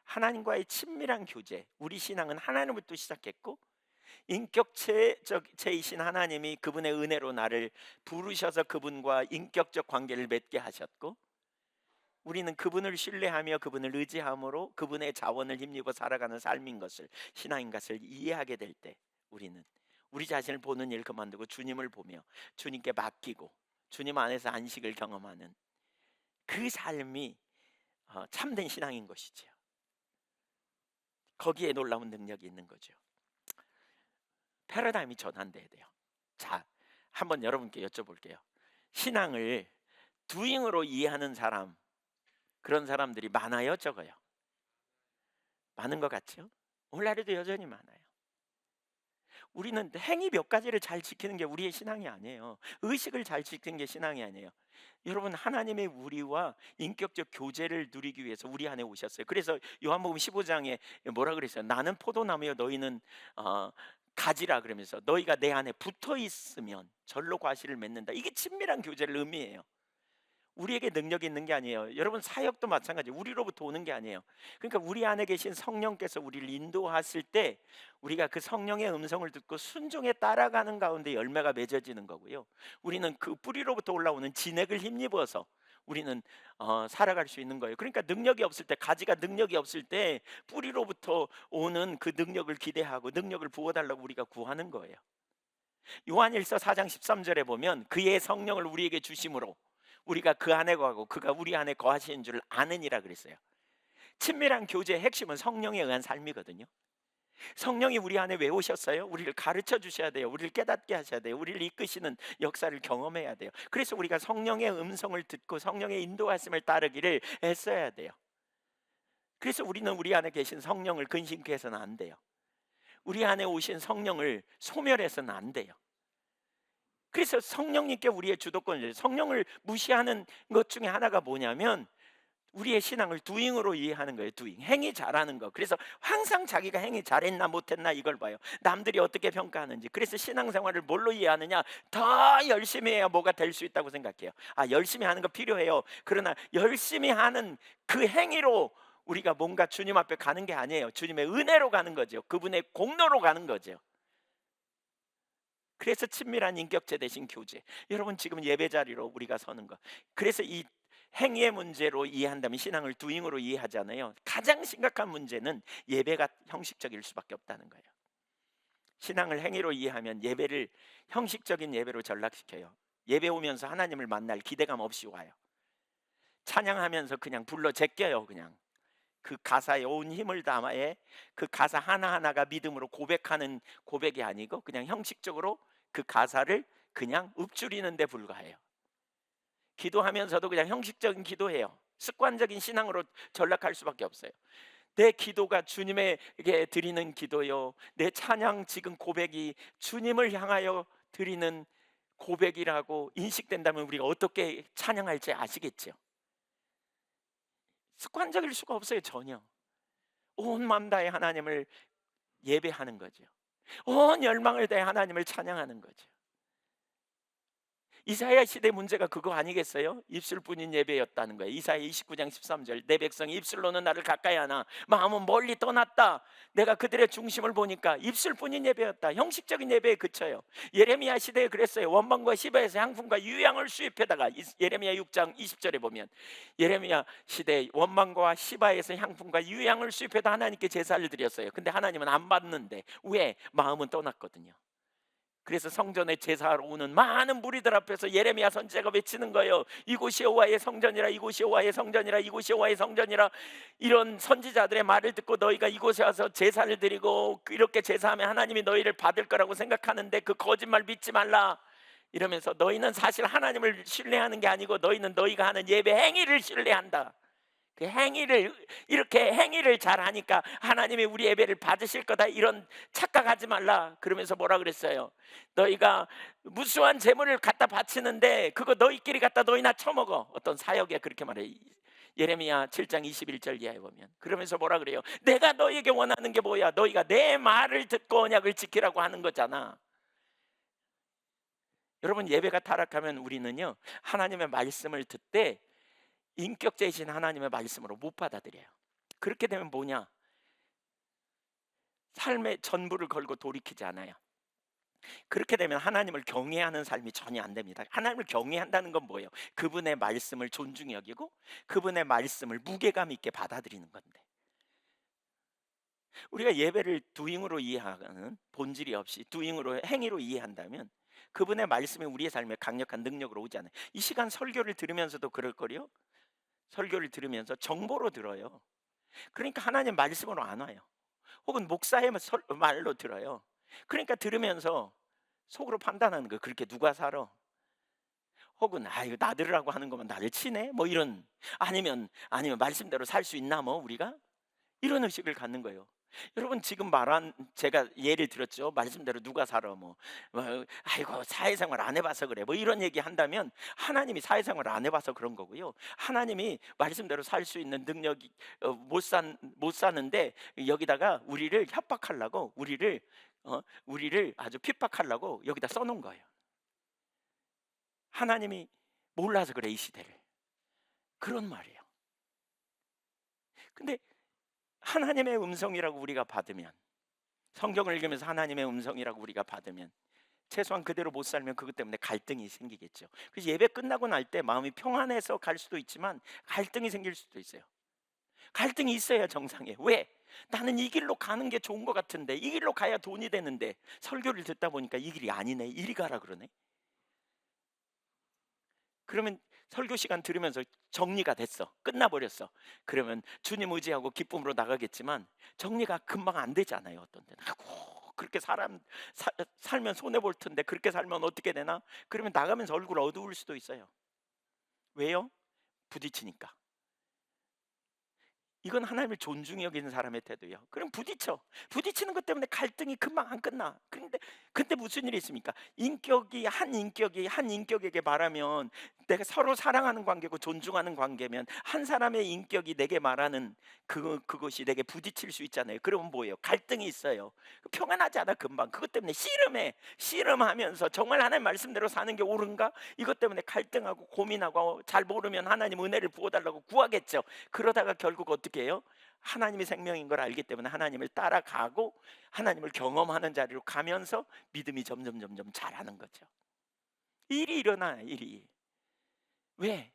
하나님과의 친밀한 교제, 우리 신앙은 하나님부터 시작했고 인격체이신 하나님이 그분의 은혜로 나를 부르셔서 그분과 인격적 관계를 맺게 하셨고, 우리는 그분을 신뢰하며 그분을 의지함으로 그분의 자원을 힘입어 살아가는 삶인 것을, 신앙인 것을 이해하게 될 때 우리는 우리 자신을 보는 일 그만두고 주님을 보며 주님께 맡기고 주님 안에서 안식을 경험하는 그 삶이 참된 신앙인 것이죠. 거기에 놀라운 능력이 있는 거죠. 패러다임이 전환돼야 돼요. 자, 한번 여러분께 여쭤볼게요. 신앙을 두잉으로 이해하는 사람, 그런 사람들이 많아요, 적어요? 많은 것 같죠? 오늘날에도 여전히 많아요. 우리는 행위 몇 가지를 잘 지키는 게 우리의 신앙이 아니에요. 의식을 잘 지키는 게 신앙이 아니에요. 여러분, 하나님의 우리와 인격적 교제를 누리기 위해서 우리 안에 오셨어요. 그래서 요한복음 15장에 뭐라 그랬어요? 나는 포도나무여 너희는 가지라, 그러면서 너희가 내 안에 붙어 있으면 절로 과실을 맺는다. 이게 친밀한 교제를 의미해요. 우리에게 능력이 있는 게 아니에요. 여러분 사역도 마찬가지. 우리로부터 오는 게 아니에요. 그러니까 우리 안에 계신 성령께서 우리를 인도하실 때 우리가 그 성령의 음성을 듣고 순종에 따라가는 가운데 열매가 맺어지는 거고요. 우리는 그 뿌리로부터 올라오는 진액을 힘입어서 우리는 살아갈 수 있는 거예요. 그러니까 능력이 없을 때, 가지가 능력이 없을 때 뿌리로부터 오는 그 능력을 기대하고 능력을 부어달라고 우리가 구하는 거예요. 요한일서 4장 13절에 보면 그의 성령을 우리에게 주심으로 우리가 그 안에 거하고 그가 우리 안에 거하시는 줄 아느니라 그랬어요. 친밀한 교제의 핵심은 성령에 의한 삶이거든요. 성령이 우리 안에 왜 오셨어요? 우리를 가르쳐 주셔야 돼요. 우리를 깨닫게 하셔야 돼요. 우리를 이끄시는 역사를 경험해야 돼요. 그래서 우리가 성령의 음성을 듣고 성령의 인도하심을 따르기를 애써야 돼요. 그래서 우리는 우리 안에 계신 성령을 근심케 해서는 안 돼요. 우리 안에 오신 성령을 소멸해서는 안 돼요. 그래서 성령님께 우리의 주도권을, 성령을 무시하는 것 중에 하나가 뭐냐면 우리의 신앙을 두잉으로 이해하는 거예요. 두잉, 행위 잘하는 거. 그래서 항상 자기가 행위 잘했나 못했나 이걸 봐요. 남들이 어떻게 평가하는지. 그래서 신앙생활을 뭘로 이해하느냐, 더 열심히 해야 뭐가 될 수 있다고 생각해요. 열심히 하는 거 필요해요. 그러나 열심히 하는 그 행위로 우리가 뭔가 주님 앞에 가는 게 아니에요. 주님의 은혜로 가는 거죠. 그분의 공로로 가는 거죠. 그래서 친밀한 인격체 대신 교제. 여러분 지금 예배 자리로 우리가 서는 거. 그래서 이 행위의 문제로 이해한다면 신앙을 두잉으로 이해하잖아요. 가장 심각한 문제는 예배가 형식적일 수밖에 없다는 거예요. 신앙을 행위로 이해하면 예배를 형식적인 예배로 전락시켜요. 예배 오면서 하나님을 만날 기대감 없이 와요. 찬양하면서 그냥 불러 제껴요. 그냥 그 가사에 온 힘을 담아에 그 가사 하나하나가 믿음으로 고백하는 고백이 아니고 그냥 형식적으로 그 가사를 그냥 읊조리는 데 불과해요. 기도하면서도 그냥 형식적인 기도해요. 습관적인 신앙으로 전락할 수밖에 없어요. 내 기도가 주님에게 드리는 기도요, 내 찬양 지금 고백이 주님을 향하여 드리는 고백이라고 인식된다면 우리가 어떻게 찬양할지 아시겠죠? 습관적일 수가 없어요. 전혀. 온 마음 다해 하나님을 예배하는 거죠. 온 열망을 다해 하나님을 찬양하는 거죠. 이사야 시대 문제가 그거 아니겠어요? 입술뿐인 예배였다는 거예요. 이사야 29장 13절, 내 백성이 입술로는 나를 가까이 하나 마음은 멀리 떠났다. 내가 그들의 중심을 보니까 입술뿐인 예배였다. 형식적인 예배에 그쳐요. 예레미야 시대에 그랬어요. 원방과 시바에서 향품과 유향을 수입해다가 예레미야 6장 20절에 보면 예레미야 시대 원방과 시바에서 향품과 유향을 수입해다 하나님께 제사를 드렸어요. 근데 하나님은 안 받는데 왜? 마음은 떠났거든요. 그래서 성전에 제사하러 오는 많은 무리들 앞에서 예레미야 선지자가 외치는 거예요. 이곳이 여호와의 성전이라, 이곳이 여호와의 성전이라, 이곳이 여호와의 성전이라. 이런 선지자들의 말을 듣고 너희가 이곳에 와서 제사를 드리고 이렇게 제사하면 하나님이 너희를 받을 거라고 생각하는데 그 거짓말 믿지 말라. 이러면서 너희는 사실 하나님을 신뢰하는 게 아니고 너희는 너희가 하는 예배 행위를 신뢰한다. 그 행위를, 이렇게 행위를 잘 하니까 하나님이 우리 예배를 받으실 거다, 이런 착각하지 말라. 그러면서 뭐라 그랬어요? 너희가 무수한 재물을 갖다 바치는데 그거 너희끼리 갖다 너희나 처먹어. 어떤 사역에 그렇게 말해. 예레미야 7장 21절 이하에 보면. 그러면서 뭐라 그래요? 내가 너희에게 원하는 게 뭐야? 너희가 내 말을 듣고 언약을 지키라고 하는 거잖아. 여러분 예배가 타락하면 우리는요, 하나님의 말씀을 듣되 인격체이신 하나님의 말씀으로 못 받아들여요. 그렇게 되면 뭐냐? 삶의 전부를 걸고 돌이키지 않아요. 그렇게 되면 하나님을 경외하는 삶이 전혀 안 됩니다. 하나님을 경외한다는 건 뭐예요? 그분의 말씀을 존중히 여기고 그분의 말씀을 무게감 있게 받아들이는 건데, 우리가 예배를 두잉으로 이해하는, 본질이 없이 두잉으로 행위로 이해한다면 그분의 말씀이 우리의 삶에 강력한 능력으로 오지 않아요. 이 시간 설교를 들으면서도 그럴 거요. 설교를 들으면서 정보로 들어요. 그러니까 하나님 말씀으로 안 와요. 혹은 목사의 말로 들어요. 그러니까 들으면서 속으로 판단하는 거예요. 그렇게 누가 살아? 혹은 이거 나들으라고 하는 거면 나를 치네? 뭐 이런, 아니면 말씀대로 살 수 있나 뭐 우리가? 이런 의식을 갖는 거예요. 여러분 지금 말한, 제가 예를 들었죠. 말씀대로 누가 살아? 아이고 사회생활 안 해봐서 그래. 뭐 이런 얘기 한다면 하나님이 사회생활 안 해봐서 그런 거고요. 하나님이 말씀대로 살 수 있는 능력이 못 사는데 여기다가 우리를 협박하려고, 우리를 아주 핍박하려고 여기다 써놓은 거예요. 하나님이 몰라서 그래, 이 시대를. 그런 말이에요. 근데 하나님의 음성이라고 우리가 받으면, 성경을 읽으면서 하나님의 음성이라고 우리가 받으면 최소한 그대로 못 살면 그것 때문에 갈등이 생기겠죠. 그래서 예배 끝나고 날 때 마음이 평안해서 갈 수도 있지만 갈등이 생길 수도 있어요. 갈등이 있어야 정상이에요. 왜? 나는 이 길로 가는 게 좋은 것 같은데, 이 길로 가야 돈이 되는데, 설교를 듣다 보니까 이 길이 아니네, 이리 가라 그러네. 그러면 설교 시간 들으면서 정리가 됐어, 끝나버렸어. 그러면 주님 의지하고 기쁨으로 나가겠지만 정리가 금방 안 되잖아요. 어떤 때는 아이고, 그렇게 살면 손해 볼 텐데 그렇게 살면 어떻게 되나? 그러면 나가면서 얼굴 어두울 수도 있어요. 왜요? 부딪히니까. 이건 하나님을 존중히 여기는 사람의 태도예요. 그럼 부딪히는 것 때문에 갈등이 금방 안 끝나. 근데 무슨 일이 있습니까? 인격이 한 인격에게 말하면, 내가 서로 사랑하는 관계고 존중하는 관계면 한 사람의 인격이 내게 말하는 그것이 내게 부딪힐 수 있잖아요. 그러면 뭐예요? 갈등이 있어요. 평안하지 않아 금방. 그것 때문에 씨름하면서 정말 하나님 말씀대로 사는 게 옳은가? 이것 때문에 갈등하고 고민하고 잘 모르면 하나님 은혜를 부어달라고 구하겠죠. 그러다가 결국 어떻게 해요? 하나님이 생명인 걸 알기 때문에 하나님을 따라가고 하나님을 경험하는 자리로 가면서 믿음이 점점 자라는 거죠. 일이 일어나, 일이. 왜?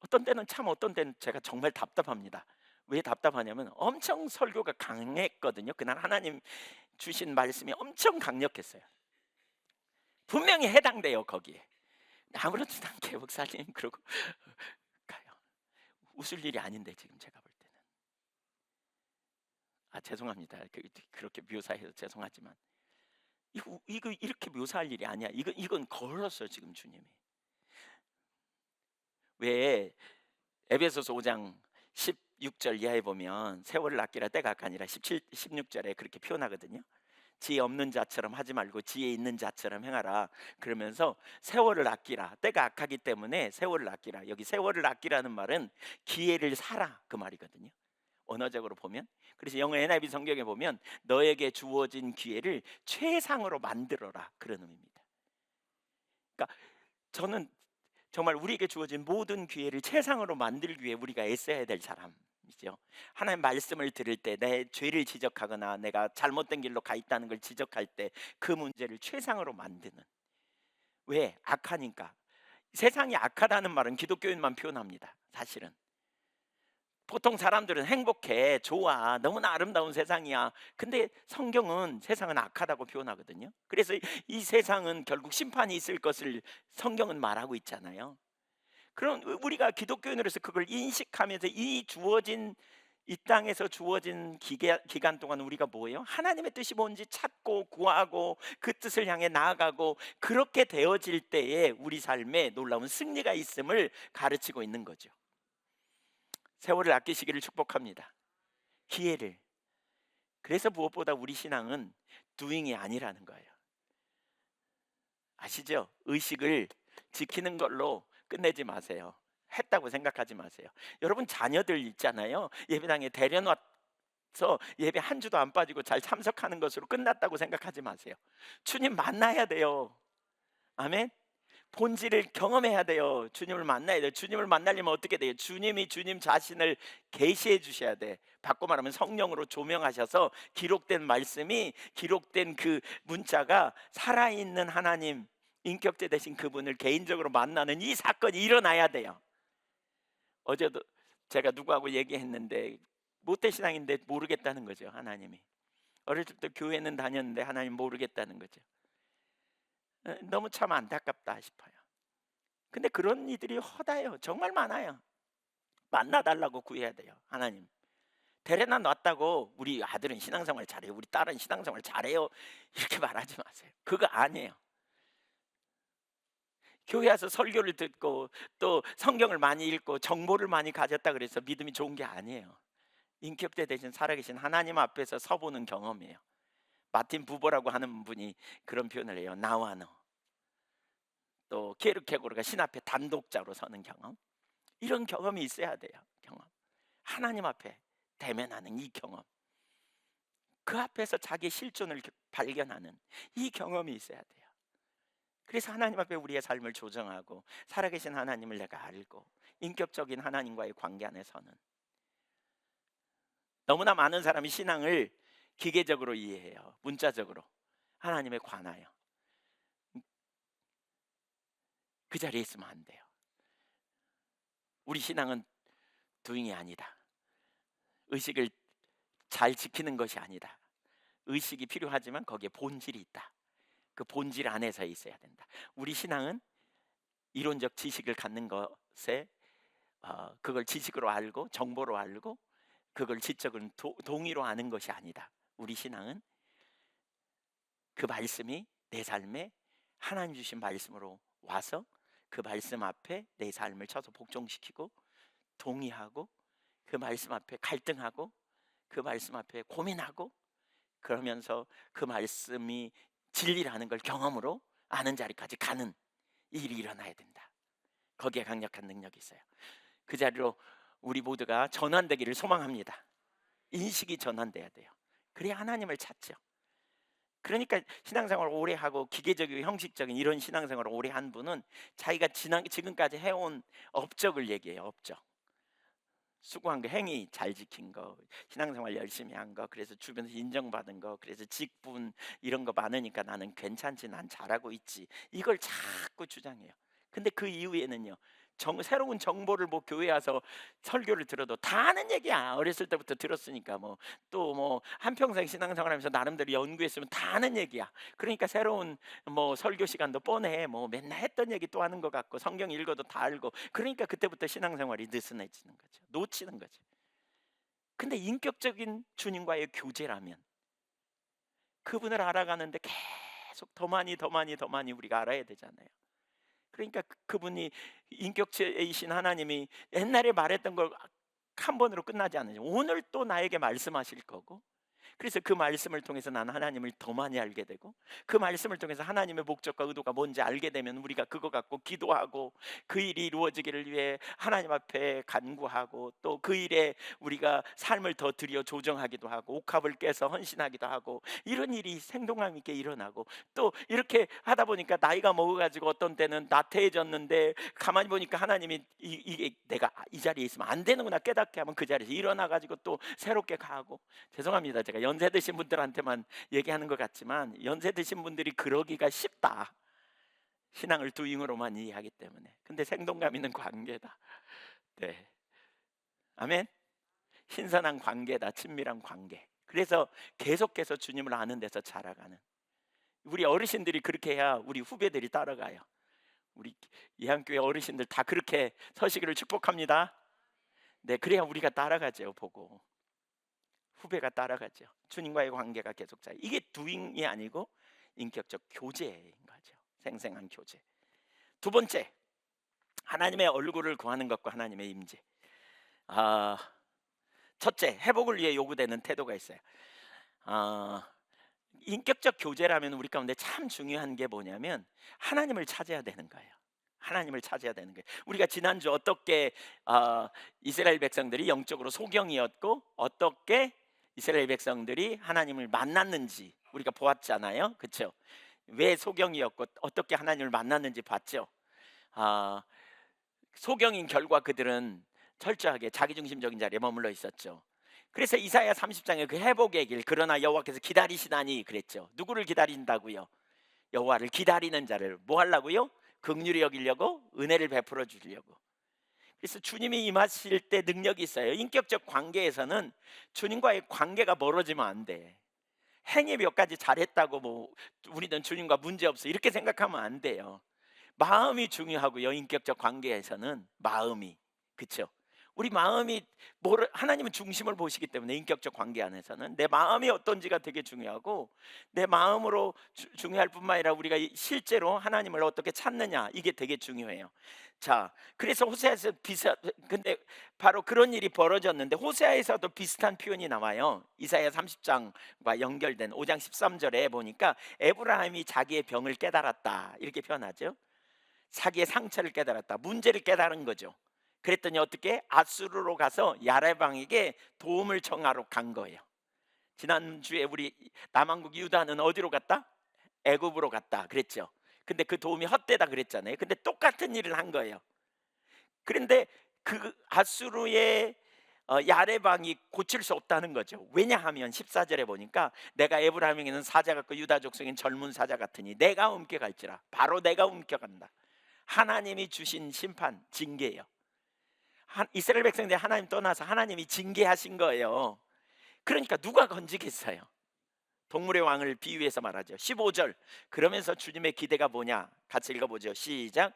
어떤 때는 제가 정말 답답합니다. 왜 답답하냐면 엄청 설교가 강했거든요. 그날 하나님 주신 말씀이 엄청 강력했어요. 분명히 해당돼요 거기에. 아무렇지도 않게 목사님 그러고 가요. 웃을 일이 아닌데 지금 제가 볼 때는. 죄송합니다. 그렇게 묘사해서 죄송하지만 이거 이렇게 묘사할 일이 아니야. 이건 걸었어요 지금 주님이. 왜 에베소서 5장 16절 이하에 보면 세월을 아끼라 때가 악하니라 16절에 그렇게 표현하거든요. 지혜 없는 자처럼 하지 말고 지혜 있는 자처럼 행하라. 그러면서 세월을 아끼라, 때가 악하기 때문에 세월을 아끼라. 여기 세월을 아끼라는 말은 기회를 사라 그 말이거든요, 언어적으로 보면. 그래서 영어 NIV 성경에 보면 너에게 주어진 기회를 최상으로 만들어라, 그런 의미입니다. 그러니까 저는 정말 우리에게 주어진 모든 기회를 최상으로 만들기 위해 우리가 애써야 될 사람이죠. 하나님 말씀을 들을 때 내 죄를 지적하거나 내가 잘못된 길로 가 있다는 걸 지적할 때 그 문제를 최상으로 만드는. 왜? 악하니까. 세상이 악하다는 말은 기독교인만 표현합니다, 사실은. 보통 사람들은 행복해, 좋아, 너무나 아름다운 세상이야. 근데 성경은 세상은 악하다고 표현하거든요. 그래서 이 세상은 결국 심판이 있을 것을 성경은 말하고 있잖아요. 그럼 우리가 기독교인으로서 그걸 인식하면서 이 땅에서 주어진 기간 동안 우리가 뭐예요? 하나님의 뜻이 뭔지 찾고 구하고 그 뜻을 향해 나아가고, 그렇게 되어질 때에 우리 삶에 놀라운 승리가 있음을 가르치고 있는 거죠. 세월을 아끼시기를 축복합니다. 기회를. 그래서 무엇보다 우리 신앙은 doing이 아니라는 거예요. 아시죠? 의식을 지키는 걸로 끝내지 마세요. 했다고 생각하지 마세요. 여러분 자녀들 있잖아요. 예배당에 데려놔서 예배 한 주도 안 빠지고 잘 참석하는 것으로 끝났다고 생각하지 마세요. 주님 만나야 돼요. 아멘. 본질을 경험해야 돼요. 주님을 만나야 돼요. 주님을 만나려면 어떻게 돼요? 주님이 주님 자신을 계시해 주셔야 돼. 바꿔 말하면 성령으로 조명하셔서 기록된 말씀이, 기록된 그 문자가 살아있는 하나님, 인격체 되신 그분을 개인적으로 만나는 이 사건이 일어나야 돼요. 어제도 제가 누구하고 얘기했는데 모태신앙인데 모르겠다는 거죠, 하나님이. 어릴 때부터 교회는 다녔는데 하나님 모르겠다는 거죠. 너무 참 안타깝다 싶어요. 근데 그런 이들이 허다해요. 정말 많아요. 만나달라고 구해야 돼요. 하나님 데려다 놨다고 우리 아들은 신앙생활 잘해요, 우리 딸은 신앙생활 잘해요, 이렇게 말하지 마세요. 그거 아니에요. 교회 와서 설교를 듣고 또 성경을 많이 읽고 정보를 많이 가졌다 그래서 믿음이 좋은 게 아니에요. 인격대 대신 살아계신 하나님 앞에서 서보는 경험이에요. 마틴 부버라고 하는 분이 그런 표현을 해요. 나와 너. 또 케르케고르가 신 앞에 단독자로 서는 경험. 이런 경험이 있어야 돼요. 경험. 하나님 앞에 대면하는 이 경험. 그 앞에서 자기 실존을 발견하는 이 경험이 있어야 돼요. 그래서 하나님 앞에 우리의 삶을 조정하고 살아계신 하나님을 내가 알고 인격적인 하나님과의 관계 안에서는 너무나 많은 사람이 신앙을 기계적으로 이해해요. 문자적으로 하나님에 관하여 그 자리에 있으면 안 돼요. 우리 신앙은 doing이 아니다. 의식을 잘 지키는 것이 아니다. 의식이 필요하지만 거기에 본질이 있다. 그 본질 안에서 있어야 된다. 우리 신앙은 이론적 지식을 갖는 것에 그걸 지식으로 알고 정보로 알고 그걸 지적은 동의로 아는 것이 아니다. 우리 신앙은 그 말씀이 내 삶에 하나님 주신 말씀으로 와서 그 말씀 앞에 내 삶을 쳐서 복종시키고 동의하고 그 말씀 앞에 갈등하고 그 말씀 앞에 고민하고 그러면서 그 말씀이 진리라는 걸 경험으로 아는 자리까지 가는 일이 일어나야 된다. 거기에 강력한 능력이 있어요. 그 자리로 우리 모두가 전환되기를 소망합니다. 인식이 전환돼야 돼요. 그래야 하나님을 찾죠. 그러니까 신앙생활을 오래 하고 기계적이고 형식적인 이런 신앙생활을 오래 한 분은 자기가 지금까지 해온 업적을 얘기해요. 업적. 수고한 거, 행위 잘 지킨 거, 신앙생활 열심히 한 거, 그래서 주변에서 인정받은 거, 그래서 직분 이런 거 많으니까 나는 괜찮지, 난 잘하고 있지, 이걸 자꾸 주장해요. 근데 그 이후에는요, 새로운 정보를 뭐 교회 와서 설교를 들어도 다 아는 얘기야. 어렸을 때부터 들었으니까 뭐 또 뭐 한평생 신앙생활하면서 나름대로 연구했으면 다 아는 얘기야. 그러니까 새로운 뭐 설교 시간도 뻔해. 뭐 맨날 했던 얘기 또 하는 것 같고 성경 읽어도 다 알고. 그러니까 그때부터 신앙생활이 느슨해지는 거죠. 놓치는 거죠. 근데 인격적인 주님과의 교제라면 그분을 알아가는데 계속 더 많이 더 많이 더 많이 우리가 알아야 되잖아요. 그러니까 그분이 인격체이신 하나님이 옛날에 말했던 걸 한 번으로 끝나지 않으죠. 오늘 또 나에게 말씀하실 거고, 그래서 그 말씀을 통해서 나는 하나님을 더 많이 알게 되고, 그 말씀을 통해서 하나님의 목적과 의도가 뭔지 알게 되면 우리가 그거 갖고 기도하고 그 일이 이루어지기를 위해 하나님 앞에 간구하고 또 그 일에 우리가 삶을 더 들여 조정하기도 하고 옥합을 깨서 헌신하기도 하고 이런 일이 생동감 있게 일어나고, 또 이렇게 하다 보니까 나이가 먹어가지고 어떤 때는 나태해졌는데 가만히 보니까 하나님이 이게 내가 이 자리에 있으면 안 되는구나 깨닫게 하면 그 자리에서 일어나가지고 또 새롭게 가고. 죄송합니다, 제가 연세 드신 분들한테만 얘기하는 것 같지만 연세 드신 분들이 그러기가 쉽다. 신앙을 두잉으로만 이해하기 때문에. 근데 생동감 있는 관계다. 네, 아멘. 신선한 관계다. 친밀한 관계. 그래서 계속해서 주님을 아는 데서 자라가는 우리 어르신들이 그렇게 해야 우리 후배들이 따라가요. 우리 예한교회 어르신들 다 그렇게 서시기를 축복합니다. 네, 그래야 우리가 따라가죠. 보고 후배가 따라가죠. 주님과의 관계가 계속 자. 이게 두잉이 아니고 인격적 교제인 거죠. 생생한 교제. 두 번째, 하나님의 얼굴을 구하는 것과 하나님의 임재. 첫째, 회복을 위해 요구되는 태도가 있어요. 인격적 교제라면 우리 가운데 참 중요한 게 뭐냐면 하나님을 찾아야 되는 거예요. 하나님을 찾아야 되는 거예요. 우리가 지난주 어떻게 이스라엘 백성들이 영적으로 소경이었고 어떻게 이스라엘 백성들이 하나님을 만났는지 우리가 보았잖아요. 그렇죠? 왜 소경이었고 어떻게 하나님을 만났는지 봤죠. 소경인 결과 그들은 철저하게 자기중심적인 자리에 머물러 있었죠. 그래서 이사야 30장에 그 회복의 길, 그러나 여호와께서 기다리시나니 그랬죠. 누구를 기다린다고요? 여호와를 기다리는 자를 뭐 하려고요? 긍휼히 여기려고, 은혜를 베풀어 주려고. 그래서 주님이 임하실 때 능력이 있어요. 인격적 관계에서는 주님과의 관계가 멀어지면 안 돼. 행위 몇 가지 잘했다고 뭐 우리는 주님과 문제 없어 이렇게 생각하면 안 돼요. 마음이 중요하고요. 인격적 관계에서는 마음이, 그렇죠? 우리 마음이 하나님은 중심을 보시기 때문에 인격적 관계 안에서는 내 마음이 어떤지가 되게 중요하고, 내 마음으로 중요할 뿐만 아니라 우리가 실제로 하나님을 어떻게 찾느냐 이게 되게 중요해요. 자, 그래서 호세아에서 근데 바로 그런 일이 벌어졌는데 호세아에서도 비슷한 표현이 나와요. 이사야 30장과 연결된 5장 13절에 보니까 에브라임이 자기의 병을 깨달았다 이렇게 표현하죠. 자기의 상처를 깨달았다, 문제를 깨달은 거죠. 그랬더니 어떻게 아수르로 가서 야레방에게 도움을 청하러 간 거예요. 지난주에 우리 남한국 유다는 어디로 갔다? 애굽으로 갔다 그랬죠. 근데 그 도움이 헛되다 그랬잖아요. 근데 똑같은 일을 한 거예요. 그런데 그 앗수르의 야레방이 고칠 수 없다는 거죠. 왜냐하면 14절에 보니까 내가 에브라임에게는 사자 같고 유다 족속엔 젊은 사자 같으니 내가 옮겨갈지라. 바로 내가 옮겨간다. 하나님이 주신 심판, 징계예요. 이스라엘 백성들이 하나님 떠나서 하나님이 징계하신 거예요. 그러니까 누가 건지겠어요? 동물의 왕을 비유해서 말하죠. 15절. 그러면서 주님의 기대가 뭐냐? 같이 읽어보죠. 시작.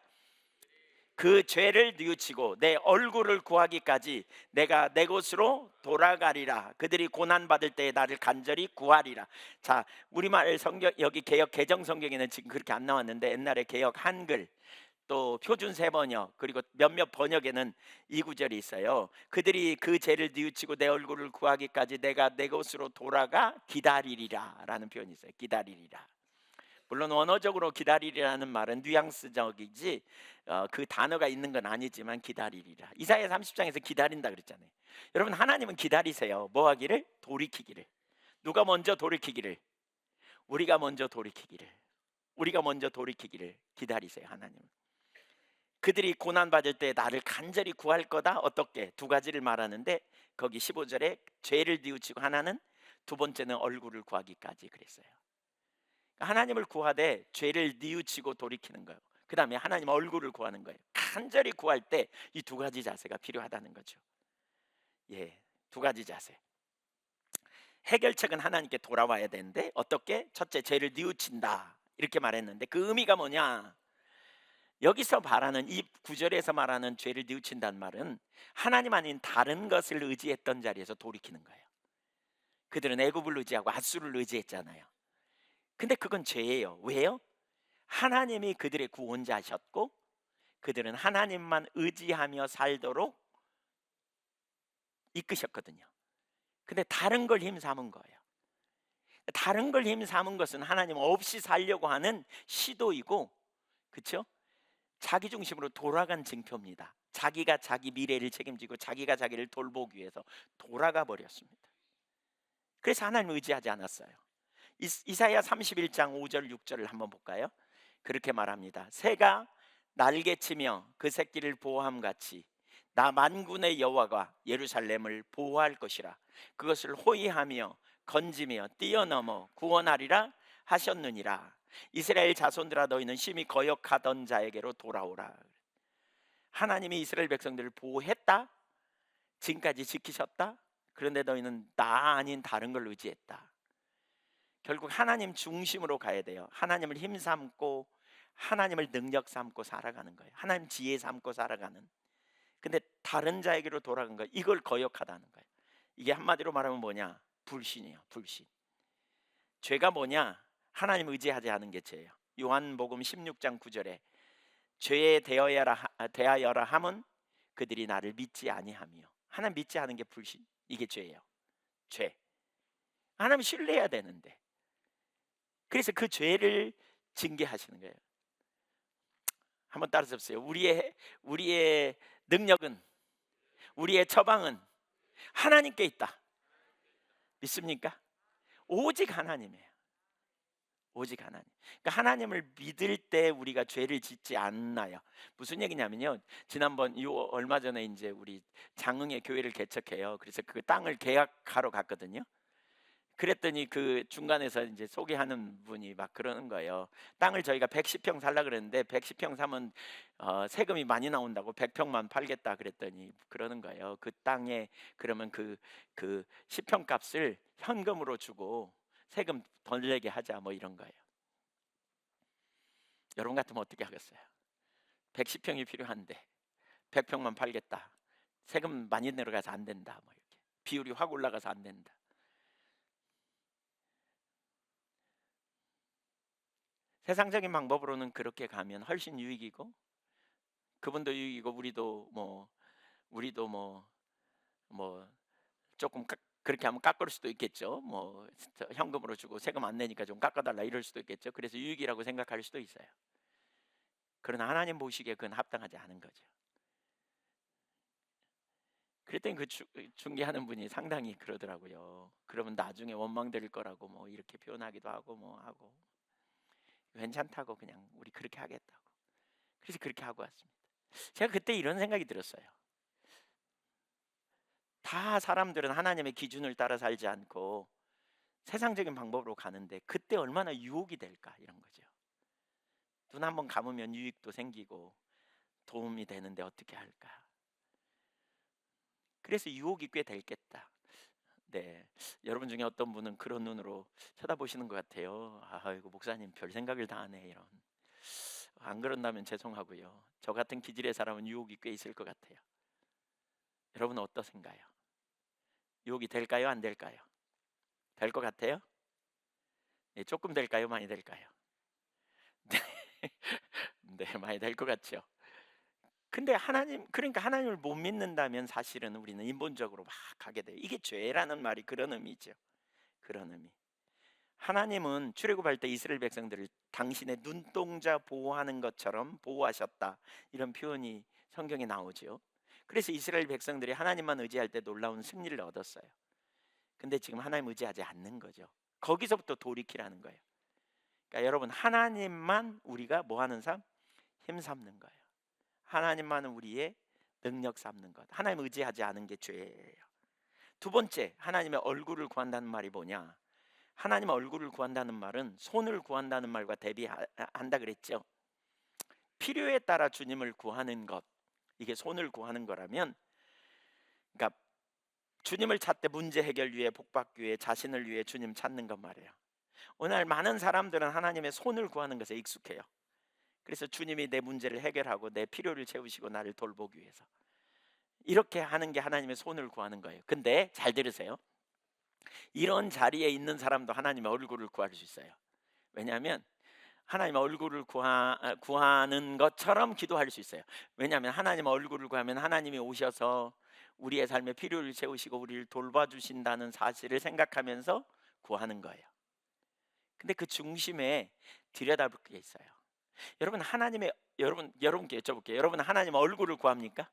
그 죄를 뉘우치고 내 얼굴을 구하기까지 내가 내 곳으로 돌아가리라. 그들이 고난 받을 때에 나를 간절히 구하리라. 자, 우리말 성경 여기 개역 개정 성경에는 지금 그렇게 안 나왔는데 옛날에 개역 한글 또 표준 세번역 그리고 몇몇 번역에는 이 구절이 있어요. 그들이 그 죄를 뉘우치고 내 얼굴을 구하기까지 내가 내 곳으로 돌아가 기다리리라라는 표현이 있어요. 기다리리라. 물론 원어적으로 기다리리라는 말은 뉘앙스적이지 그 단어가 있는 건 아니지만 기다리리라. 이사야 30장에서 기다린다 그랬잖아요. 여러분 하나님은 기다리세요. 뭐 하기를? 돌이키기를. 누가 먼저 돌이키기를? 우리가 먼저 돌이키기를. 우리가 먼저 돌이키기를 기다리세요. 하나님은. 그들이 고난받을 때 나를 간절히 구할 거다. 어떻게? 두 가지를 말하는데 거기 15절에 죄를 뉘우치고 하나는 두 번째는 얼굴을 구하기까지 그랬어요. 하나님을 구하되 죄를 뉘우치고 돌이키는 거예요. 그 다음에 하나님 얼굴을 구하는 거예요. 간절히 구할 때 이 두 가지 자세가 필요하다는 거죠. 예, 두 가지 자세. 해결책은 하나님께 돌아와야 되는데 어떻게? 첫째, 죄를 뉘우친다 이렇게 말했는데 그 의미가 뭐냐? 여기서 말하는 이 구절에서 말하는 죄를 뉘우친다는 말은 하나님 아닌 다른 것을 의지했던 자리에서 돌이키는 거예요. 그들은 애굽을 의지하고 앗수를 의지했잖아요. 근데 그건 죄예요. 왜요? 하나님이 그들의 구원자셨고 그들은 하나님만 의지하며 살도록 이끄셨거든요. 근데 다른 걸 힘삼은 거예요. 다른 걸 힘삼은 것은 하나님 없이 살려고 하는 시도이고, 그렇죠? 자기 중심으로 돌아간 징표입니다. 자기가 자기 미래를 책임지고 자기가 자기를 돌보기 위해서 돌아가 버렸습니다. 그래서 하나님 의지하지 않았어요. 이사야 31장 5절 6절을 한번 볼까요? 그렇게 말합니다. 새가 날개치며 그 새끼를 보호함같이 나 만군의 여호와가 예루살렘을 보호할 것이라. 그것을 호위하며 건지며 뛰어넘어 구원하리라 하셨느니라. 이스라엘 자손들아 너희는 심히 거역하던 자에게로 돌아오라. 하나님이 이스라엘 백성들을 보호했다. 지금까지 지키셨다. 그런데 너희는 나 아닌 다른 걸 의지했다. 결국 하나님 중심으로 가야 돼요. 하나님을 힘삼고 하나님을 능력 삼고 살아가는 거예요. 하나님 지혜 삼고 살아가는. 근데 다른 자에게로 돌아간 거예요. 이걸 거역하다는 거예요. 이게 한마디로 말하면 뭐냐? 불신이에요. 불신. 죄가 뭐냐? 하나님 의지하지 않은 게 죄예요. 요한복음 16장 9절에 죄에 대하여라 함은 그들이 나를 믿지 아니하며. 하나님 믿지 않은 게 불신. 이게 죄예요. 죄. 하나님 신뢰해야 되는데. 그래서 그 죄를 징계하시는 거예요. 한번 따라서 보세요. 우리의 능력은, 우리의 처방은 하나님께 있다. 믿습니까? 오직 하나님이에요. 오직 하나님. 그러니까 하나님을 믿을 때 우리가 죄를 짓지 않나요? 무슨 얘기냐면요. 지난번 얼마 전에 이제 우리 장흥에 교회를 개척해요. 그래서 그 땅을 계약하러 갔거든요. 그랬더니 그 중간에서 이제 소개하는 분이 막 그러는 거예요. 땅을 저희가 110평 살라 그랬는데 110평 사면 세금이 많이 나온다고 100평만 팔겠다 그랬더니 그러는 거예요. 그 땅에 그러면 그 10평 값을 현금으로 주고 세금 덜 내게 하자 뭐 이런 거예요. 여러분 같으면 어떻게 하겠어요? 110평이 필요한데 100평만 팔겠다. 세금 많이 내려가서 안 된다. 뭐 이렇게 비율이 확 올라가서 안 된다. 세상적인 방법으로는 그렇게 가면 훨씬 유익이고 그분도 유익이고 우리도 뭐 조금 그렇게 하면 깎을 수도 있겠죠. 뭐 현금으로 주고 세금 안 내니까 좀 깎아달라 이럴 수도 있겠죠. 그래서 유익이라고 생각할 수도 있어요. 그러나 하나님 보시기에 그건 합당하지 않은 거죠. 그랬더니 그 중개하는 분이 상당히 그러더라고요. 그러면 나중에 원망 드릴 거라고 뭐 이렇게 표현하기도 하고 뭐 하고. 괜찮다고 그냥 우리 그렇게 하겠다고. 그래서 그렇게 하고 왔습니다. 제가 그때 이런 생각이 들었어요. 다 사람들은 하나님의 기준을 따라 살지 않고 세상적인 방법으로 가는데 그때 얼마나 유혹이 될까 이런 거죠. 눈 한번 감으면 유익도 생기고 도움이 되는데 어떻게 할까? 그래서 유혹이 꽤 됐겠다. 네, 여러분 중에 어떤 분은 그런 눈으로 쳐다보시는 것 같아요. 아이고 목사님 별 생각을 다 하네 이런. 안 그런다면 죄송하고요. 저 같은 기질의 사람은 유혹이 꽤 있을 것 같아요. 여러분은 어떠신가요? 유혹이 될까요? 안 될까요? 될 것 같아요? 네, 조금 될까요? 많이 될까요? 네, 네, 많이 될 것 같죠. 근데 그러니까 하나님을 못 믿는다면 사실은 우리는 인본적으로 막 가게 돼요. 이게 죄라는 말이 그런 의미죠. 그런 의미. 하나님은 출애굽할 때 이스라엘 백성들을 당신의 눈동자 보호하는 것처럼 보호하셨다. 이런 표현이 성경에 나오죠. 그래서 이스라엘 백성들이 하나님만 의지할 때 놀라운 승리를 얻었어요. 근데 지금 하나님 의지하지 않는 거죠. 거기서부터 돌이키라는 거예요. 그러니까 여러분 하나님만 우리가 뭐 하는 삶? 힘 삼는 거예요. 하나님만은 우리의 능력 삼는 것. 하나님 의지하지 않은 게 죄예요. 두 번째, 하나님의 얼굴을 구한다는 말이 뭐냐? 하나님의 얼굴을 구한다는 말은 손을 구한다는 말과 대비한다 그랬죠. 필요에 따라 주님을 구하는 것, 이게 손을 구하는 거라면, 그러니까 주님을 찾되 문제 해결 위해 복받기 위해 자신을 위해 주님 찾는 것 말이에요. 오늘 많은 사람들은 하나님의 손을 구하는 것에 익숙해요. 그래서 주님이 내 문제를 해결하고 내 필요를 채우시고 나를 돌보기 위해서 이렇게 하는 게 하나님의 손을 구하는 거예요. 근데 잘 들으세요. 이런 자리에 있는 사람도 하나님의 얼굴을 구할 수 있어요. 왜냐하면 하나님의 얼굴을 구하는 것처럼 기도할 수 있어요. 왜냐하면 하나님의 얼굴을 구하면 하나님이 오셔서 우리의 삶의 필요를 채우시고 우리를 돌봐주신다는 사실을 생각하면서 구하는 거예요. 근데 그 중심에 들여다볼 게 있어요. 여러분께 여쭤볼게요. 여러분 하나님의 얼굴을 구합니까?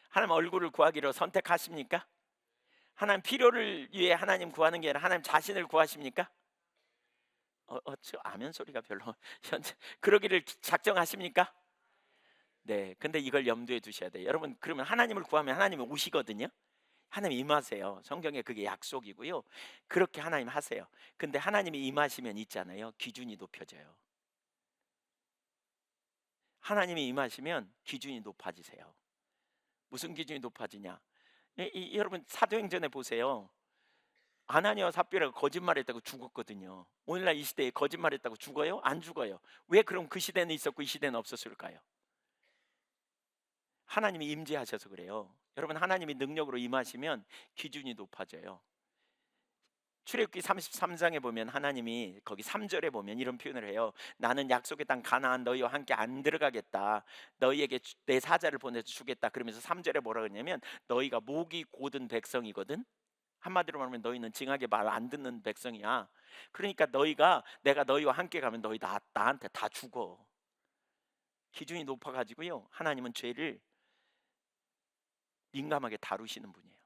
하나님 얼굴을 구하기로 선택하십니까? 하나님 필요를 위해 하나님 구하는 게 아니라 하나님 자신을 구하십니까? 저 아멘 소리가 별로 현재 그러기를 작정하십니까? 네, 근데 이걸 염두에 두셔야 돼요. 여러분 그러면 하나님을 구하면 하나님이 오시거든요. 하나님 임하세요. 성경에 그게 약속이고요. 그렇게 하나님 하세요. 근데 하나님이 임하시면 있잖아요. 기준이 높여져요. 하나님이 임하시면 기준이 높아지세요. 무슨 기준이 높아지냐? 여러분 사도행전에 보세요. 아나니아와 삽비라가 거짓말했다고 죽었거든요. 오늘날 이 시대에 거짓말했다고 죽어요? 안 죽어요. 왜 그럼 그 시대는 있었고 이 시대는 없었을까요? 하나님이 임재하셔서 그래요. 여러분 하나님이 능력으로 임하시면 기준이 높아져요. 출애굽기 33장에 보면 하나님이 거기 3절에 보면 이런 표현을 해요. 나는 약속의 땅 가나안 너희와 함께 안 들어가겠다. 너희에게 내 사자를 보내서 주겠다. 그러면서 3절에 뭐라 그러냐면 너희가 목이 곧은 백성이거든. 한마디로 말하면 너희는 징하게 말 안 듣는 백성이야. 그러니까 내가 너희와 함께 가면 너희 나한테 다 죽어. 기준이 높아가지고요. 하나님은 죄를 민감하게 다루시는 분이에요.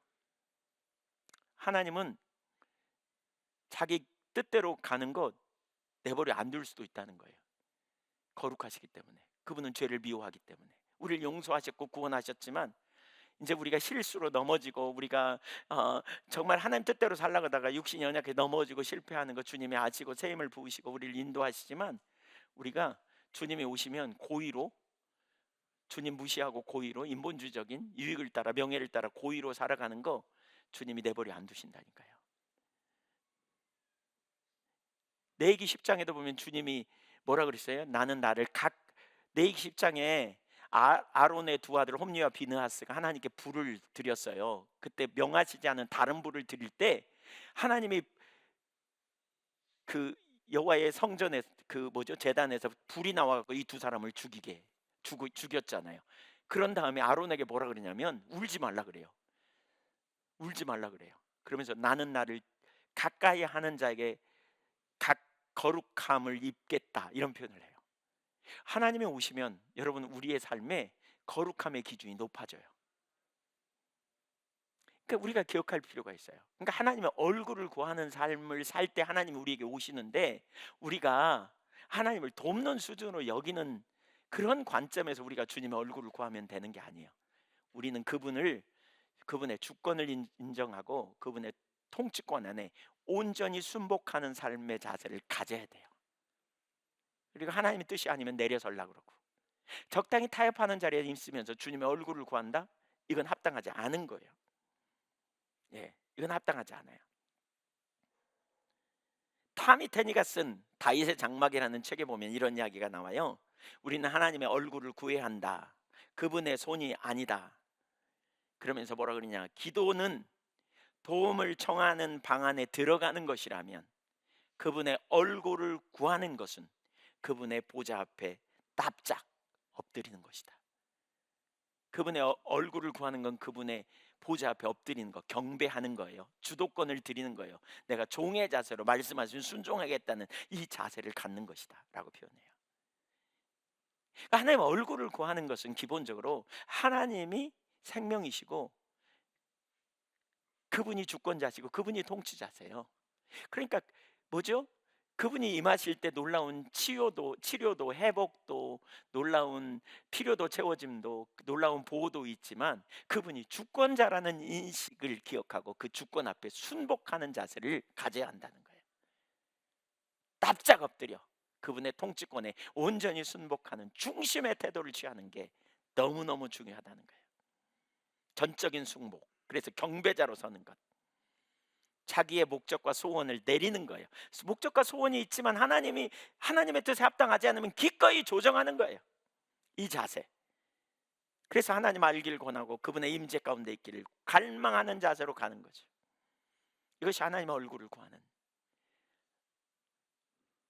하나님은 자기 뜻대로 가는 것 내버려 안 둘 수도 있다는 거예요. 거룩하시기 때문에. 그분은 죄를 미워하기 때문에. 우리를 용서하셨고 구원하셨지만 이제 우리가 실수로 넘어지고 우리가 정말 하나님 뜻대로 살라가다가 육신이 연약해 넘어지고 실패하는 거 주님이 아시고 새 힘을 부으시고 우리를 인도하시지만 우리가 주님이 오시면 고의로 주님 무시하고 고의로 인본주의적인 유익을 따라 명예를 따라 고의로 살아가는 거 주님이 내버려 안 두신다니까요. 레위기 10장에도 보면 주님이 뭐라 그랬어요? 나는 나를 레위기 10장에 아론의 두 아들 홈리와 비느하스가 하나님께 불을 드렸어요. 그때 명하시지 않은 다른 불을 드릴 때 하나님이 그 여호와의 성전에 그 뭐죠? 제단에서 불이 나와갖고 이 두 사람을 죽였잖아요. 그런 다음에 아론에게 뭐라 그러냐면 울지 말라 그래요. 울지 말라 그래요. 그러면서 나는 나를 가까이 하는 자에게 거룩함을 입겠다 이런 표현을 해요. 하나님이 오시면 여러분 우리의 삶에 거룩함의 기준이 높아져요. 그러니까 우리가 기억할 필요가 있어요. 그러니까 하나님의 얼굴을 구하는 삶을 살 때 하나님이 우리에게 오시는데 우리가 하나님을 돕는 수준으로 여기는 그런 관점에서 우리가 주님의 얼굴을 구하면 되는 게 아니에요. 우리는 그분의 주권을 인정하고 그분의 통치권 안에 온전히 순복하는 삶의 자세를 가져야 돼요. 그리고 하나님의 뜻이 아니면 내려서려고 그러고, 적당히 타협하는 자리에 있으면서 주님의 얼굴을 구한다? 이건 합당하지 않은 거예요. 예, 이건 합당하지 않아요. 타미 테니가 쓴 다윗의 장막이라는 책에 보면 이런 이야기가 나와요. 우리는 하나님의 얼굴을 구해야 한다. 그분의 손이 아니다. 그러면서 뭐라 그러냐? 기도는 도움을 청하는 방 안에 들어가는 것이라면 그분의 얼굴을 구하는 것은 그분의 보좌 앞에 납작 엎드리는 것이다. 그분의 얼굴을 구하는 건 그분의 보좌 앞에 엎드리는 거, 경배하는 거예요. 주도권을 드리는 거예요. 내가 종의 자세로 말씀하신 순종하겠다는 이 자세를 갖는 것이다 라고 표현해요. 그러니까 하나님의 얼굴을 구하는 것은 기본적으로 하나님이 생명이시고 그분이 주권자시고 그분이 통치자세요. 그러니까 뭐죠? 그분이 임하실 때 놀라운 치료도 회복도, 놀라운 필요도 채워짐도, 놀라운 보호도 있지만 그분이 주권자라는 인식을 기억하고 그 주권 앞에 순복하는 자세를 가져야 한다는 거예요. 납작 엎드려 그분의 통치권에 온전히 순복하는 중심의 태도를 취하는 게 너무너무 중요하다는 거예요. 전적인 순복, 그래서 경배자로 서는 것, 자기의 목적과 소원을 내리는 거예요. 목적과 소원이 있지만 하나님의 뜻에 합당하지 않으면 기꺼이 조정하는 거예요. 이 자세. 그래서 하나님 알기를 권하고 그분의 임재 가운데 있기를 갈망하는 자세로 가는 거죠. 이것이 하나님의 얼굴을 구하는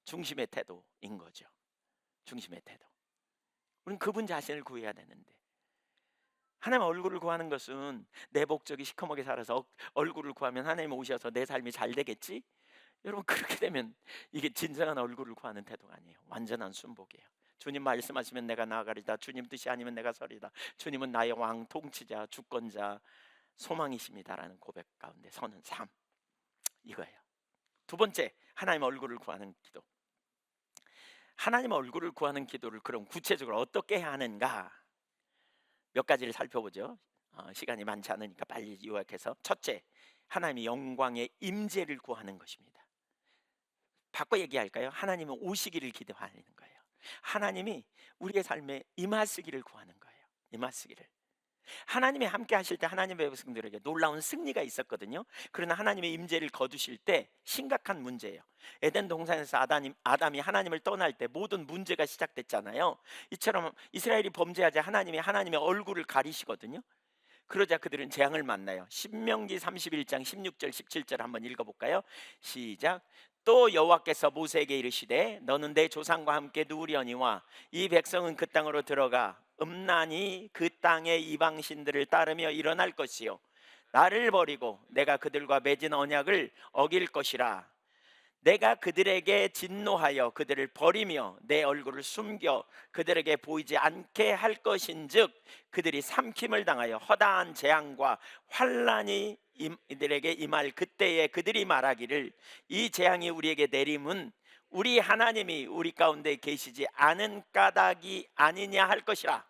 중심의 태도인 거죠. 중심의 태도. 우리는 그분 자신을 구해야 되는데, 하나님 얼굴을 구하는 것은 내 목적이 시커멓게 살아서 얼굴을 구하면 하나님 오셔서 내 삶이 잘 되겠지? 여러분, 그렇게 되면 이게 진정한 얼굴을 구하는 태도가 아니에요. 완전한 순복이에요. 주님 말씀하시면 내가 나아가리다. 주님 뜻이 아니면 내가 서리다. 주님은 나의 왕, 통치자, 주권자, 소망이십니다라는 고백 가운데 서는 삶, 이거예요. 두 번째, 하나님 얼굴을 구하는 기도. 하나님 얼굴을 구하는 기도를 그럼 구체적으로 어떻게 해야 하는가? 몇 가지를 살펴보죠. 시간이 많지 않으니까 빨리 요약해서. 첫째, 하나님의 영광의 임재를 구하는 것입니다. 바꿔 얘기할까요? 하나님은 오시기를 기도하는 거예요. 하나님이 우리의 삶에 임하시기를 구하는 거예요. 임하시기를. 하나님이 함께 하실 때 하나님의 백성들에게 놀라운 승리가 있었거든요. 그러나 하나님의 임재를 거두실 때 심각한 문제예요. 에덴 동산에서 아담이 하나님을 떠날 때 모든 문제가 시작됐잖아요. 이처럼 이스라엘이 범죄하자 하나님의 얼굴을 가리시거든요. 그러자 그들은 재앙을 만나요. 신명기 31장 16절 17절 한번 읽어볼까요? 시작. 또 여호와께서 모세에게 이르시되 너는 내 조상과 함께 누우려니와 이 백성은 그 땅으로 들어가 음란히 그 땅의 이방신들을 따르며 일어날 것이요 나를 버리고 내가 그들과 맺은 언약을 어길 것이라. 내가 그들에게 진노하여 그들을 버리며 내 얼굴을 숨겨 그들에게 보이지 않게 할 것인즉 그들이 삼킴을 당하여 허다한 재앙과 환난이 이들에게 임할 그때에 그들이 말하기를 이 재앙이 우리에게 내림은 우리 하나님이 우리 가운데 계시지 않은 까닭이 아니냐 할 것이라.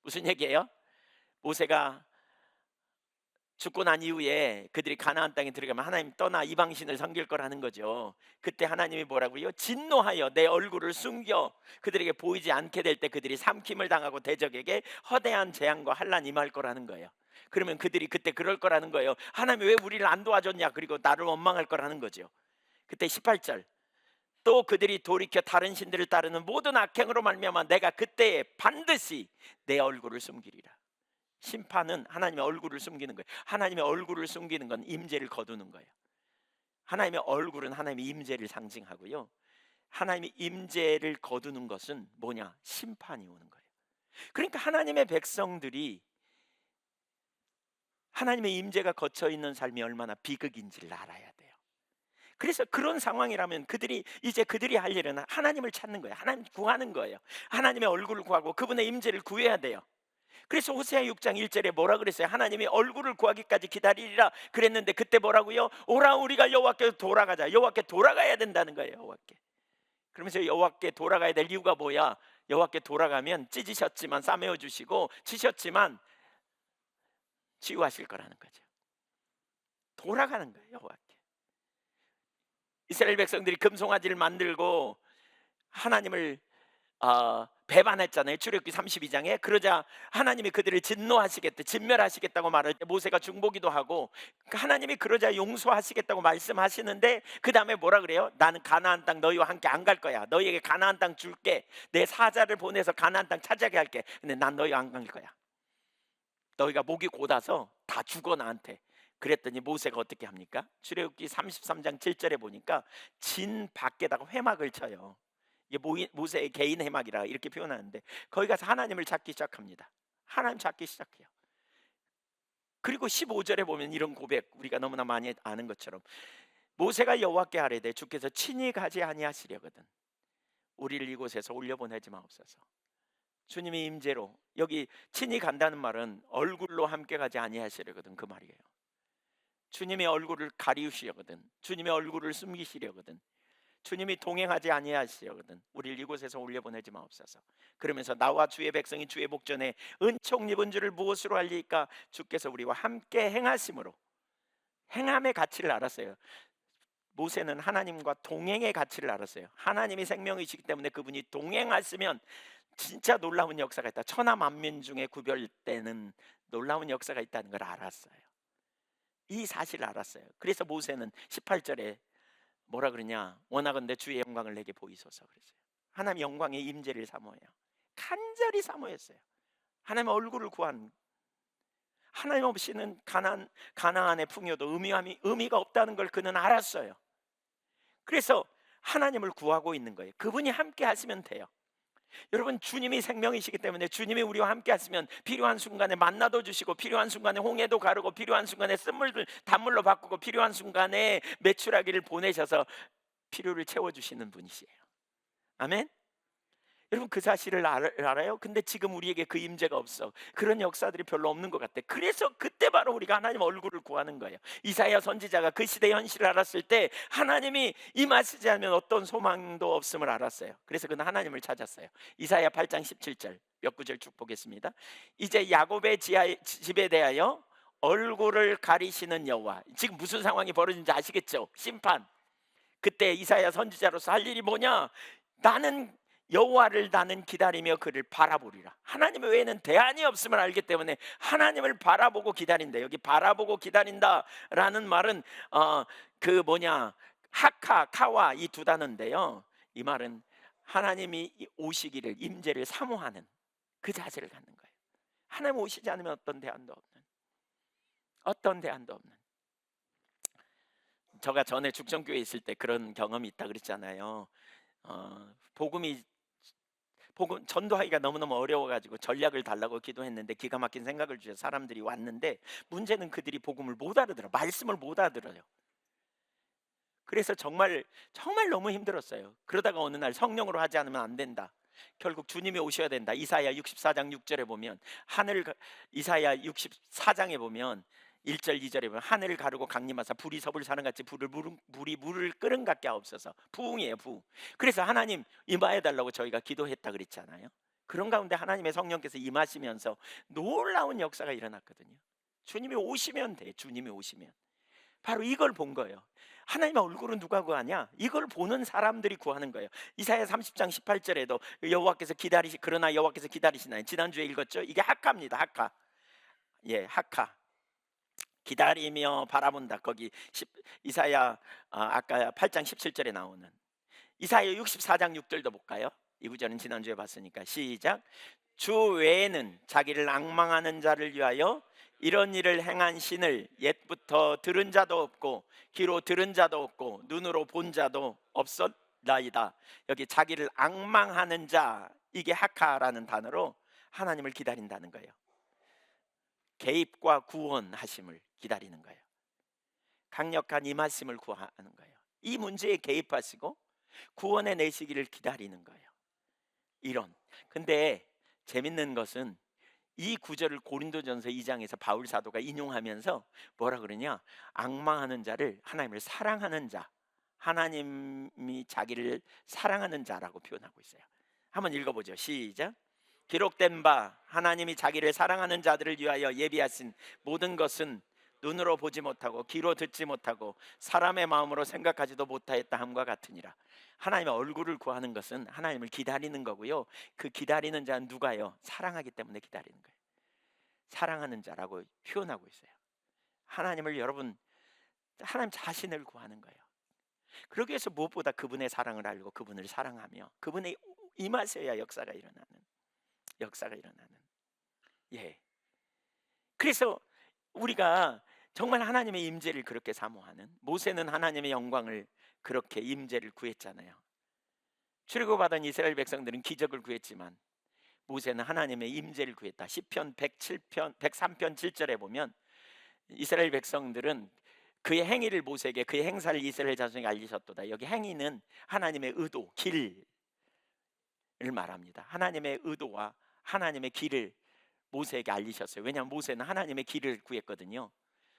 무슨 얘기예요? 모세가 죽고 난 이후에 그들이 가나안 땅에 들어가면 하나님 떠나 이방신을 섬길 거라는 거죠. 그때 하나님이 뭐라고요? 진노하여 내 얼굴을 숨겨 그들에게 보이지 않게 될 때 그들이 삼킴을 당하고 대적에게 허대한 재앙과 환난 임할 거라는 거예요. 그러면 그들이 그때 그럴 거라는 거예요. 하나님 왜 우리를 안 도와줬냐, 그리고 나를 원망할 거라는 거죠. 그때 18절, 또 그들이 돌이켜 다른 신들을 따르는 모든 악행으로 말미암아 내가 그때에 반드시 내 얼굴을 숨기리라. 심판은 하나님의 얼굴을 숨기는 거예요. 하나님의 얼굴을 숨기는 건 임재를 거두는 거예요. 하나님의 얼굴은 하나님의 임재를 상징하고요, 하나님의 임재를 거두는 것은 뭐냐? 심판이 오는 거예요. 그러니까 하나님의 백성들이 하나님의 임재가 거쳐 있는 삶이 얼마나 비극인지를 알아야 돼요. 그래서 그런 상황이라면 그들이 할 일은 하나님을 찾는 거예요. 하나님 구하는 거예요. 하나님의 얼굴을 구하고 그분의 임재를 구해야 돼요. 그래서 호세아 6장 1절에 뭐라 그랬어요? 하나님이 얼굴을 구하기까지 기다리리라 그랬는데 그때 뭐라고요? 오라 우리가 여호와께 돌아가자. 여호와께 돌아가야 된다는 거예요. 여호와께. 그러면서 여호와께 돌아가야 될 이유가 뭐야? 여호와께 돌아가면 찢으셨지만 싸매어 주시고 치셨지만 치유하실 거라는 거죠. 돌아가는 거예요, 여호와께. 이스라엘 백성들이 금송아지를 만들고 하나님을 배반했잖아요. 출애굽기 32장에. 그러자 하나님이 그들을 진노하시겠다, 진멸하시겠다고 말할 때 모세가 중보기도 하고, 하나님이 그러자 용서하시겠다고 말씀하시는데 그 다음에 뭐라 그래요? 나는 가나안 땅 너희와 함께 안 갈 거야. 너희에게 가나안 땅 줄게. 내 사자를 보내서 가나안 땅 찾아게 할게. 근데 난 너희와 안 갈 거야. 너희가 목이 곧아서 다 죽어 나한테. 그랬더니 모세가 어떻게 합니까? 출애굽기 33장 7절에 보니까 진 밖에다가 회막을 쳐요. 이게 모세의 개인 회막이라 이렇게 표현하는데, 거기 가서 하나님을 찾기 시작합니다. 하나님 찾기 시작해요. 그리고 15절에 보면 이런 고백, 우리가 너무나 많이 아는 것처럼 모세가 여호와께 아뢰되 주께서 친히 가지 아니하시려거든 우리를 이곳에서 올려보내지 마옵소서. 주님의 임재로, 여기 친히 간다는 말은 얼굴로 함께 가지 아니하시려거든 그 말이에요. 주님의 얼굴을 가리우시려거든, 주님의 얼굴을 숨기시려거든, 주님이 동행하지 아니하시려거든 우리를 이곳에서 올려보내지 마옵소서. 그러면서 나와 주의 백성이 주의 복전에 은총 입은 줄을 무엇으로 알리까? 주께서 우리와 함께 행하심으로. 행함의 가치를 알았어요. 모세는 하나님과 동행의 가치를 알았어요. 하나님이 생명이시기 때문에 그분이 동행하시면 진짜 놀라운 역사가 있다. 천하 만민 중에 구별되는 놀라운 역사가 있다는 걸 알았어요. 이 사실을 알았어요. 그래서 모세는 18절에 뭐라 그러냐? 워낙은데 주의 영광을 내게 보이소서 그랬어요. 하나님 영광의 임재를 사모해요. 간절히 사모했어요. 하나님의 얼굴을 구한. 하나님 없이는 가나안의 풍요도 의미가 없다는 걸 그는 알았어요. 그래서 하나님을 구하고 있는 거예요. 그분이 함께 하시면 돼요. 여러분, 주님이 생명이시기 때문에 주님이 우리와 함께 하시면 필요한 순간에 만나도 주시고, 필요한 순간에 홍해도 가르고, 필요한 순간에 쓴물을 단물로 바꾸고, 필요한 순간에 메추라기를 보내셔서 필요를 채워주시는 분이시에요. 아멘. 여러분, 그 사실을 알아요? 근데 지금 우리에게 그 임재가 없어. 그런 역사들이 별로 없는 것 같아. 그래서 그때 바로 우리가 하나님 얼굴을 구하는 거예요. 이사야 선지자가 그 시대의 현실을 알았을 때 하나님이 임하시지 않으면 어떤 소망도 없음을 알았어요. 그래서 그는 하나님을 찾았어요. 이사야 8장 17절 몇 구절 쭉 보겠습니다. 이제 야곱의 집에 대하여 얼굴을 가리시는 여호와. 지금 무슨 상황이 벌어진지 아시겠죠? 심판. 그때 이사야 선지자로서 할 일이 뭐냐? 나는 여호와를 나는 기다리며 그를 바라보리라. 하나님 외에는 대안이 없음을 알기 때문에 하나님을 바라보고 기다린다. 여기 바라보고 기다린다라는 말은 하카, 카와 이 두 단어인데요. 이 말은 하나님이 오시기를, 임재를 사모하는 그 자세를 갖는 거예요. 하나님 오시지 않으면 어떤 대안도 없는. 제가 전에 죽전교회에 있을 때 그런 경험이 있다 그랬잖아요. 복음 전도하기가 너무너무 어려워가지고 전략을 달라고 기도했는데 기가 막힌 생각을 주셔서 사람들이 왔는데, 문제는 그들이 복음을 못 알아들어, 말씀을 못 알아들어요. 그래서 정말 너무 힘들었어요. 그러다가 어느 날 성령으로 하지 않으면 안 된다, 결국 주님이 오셔야 된다. 이사야 64장 6절에 보면 이사야 64장에 보면 1절 2절에 보면 하늘을 가르고 강림하사 불이 섭을 사는 같이 불이 물을 끓은 같게 하옵소서. 부흥이에요, 부흥. 그래서 하나님 임하여 달라고 저희가 기도했다 그랬잖아요. 그런 가운데 하나님의 성령께서 임하시면서 놀라운 역사가 일어났거든요. 주님이 오시면 돼. 주님이 오시면. 바로 이걸 본 거예요. 하나님의 얼굴은 누가 구하냐? 이걸 보는 사람들이 구하는 거예요. 이사야 30장 18절에도 그러나 여호와께서 기다리시나니, 지난주에 읽었죠? 이게 하카입니다. 하카. 예, 하카. 기다리며 바라본다. 거기 이사야 아까 8장 17절에 나오는 이사야 64장 6절도 볼까요? 이 구절은 지난주에 봤으니까 시작. 주 외에는 자기를 앙망하는 자를 위하여 이런 일을 행한 신을 옛부터 들은 자도 없고 귀로 들은 자도 없고 눈으로 본 자도 없었나이다. 여기 자기를 앙망하는 자, 이게 하카라는 단어로 하나님을 기다린다는 거예요. 개입과 구원하심을 기다리는 거예요. 강력한 임하심을 구하는 거예요. 이 문제에 개입하시고 구원해 내시기를 기다리는 거예요. 이런. 근데 재밌는 것은 이 구절을 고린도전서 2장에서 바울 사도가 인용하면서 뭐라 그러냐? 앙망하는 자를 하나님을 사랑하는 자, 하나님이 자기를 사랑하는 자라고 표현하고 있어요. 한번 읽어보죠. 시작. 기록된 바 하나님이 자기를 사랑하는 자들을 위하여 예비하신 모든 것은 눈으로 보지 못하고 귀로 듣지 못하고 사람의 마음으로 생각하지도 못하였다 함과 같으니라. 하나님의 얼굴을 구하는 것은 하나님을 기다리는 거고요. 그 기다리는 자는 누가요? 사랑하기 때문에 기다리는 거예요. 사랑하는 자라고 표현하고 있어요. 하나님을 여러분, 하나님 자신을 구하는 거예요. 그러기 위해서 무엇보다 그분의 사랑을 알고 그분을 사랑하며 그분의 임하셔야 역사가 일어나는. 예. 그래서 우리가 정말 하나님의 임재를 그렇게 사모하는, 모세는 하나님의 영광을 그렇게 임재를 구했잖아요. 출애굽받은 이스라엘 백성들은 기적을 구했지만 모세는 하나님의 임재를 구했다. 시편 107편 103편 7절에 보면 이스라엘 백성들은 그의 행위를 모세에게, 그의 행사를 이스라엘 자손에게 알리셨도다. 여기 행위는 하나님의 의도, 길을 말합니다. 하나님의 의도와 하나님의 길을 모세에게 알리셨어요. 왜냐하면 모세는 하나님의 길을 구했거든요.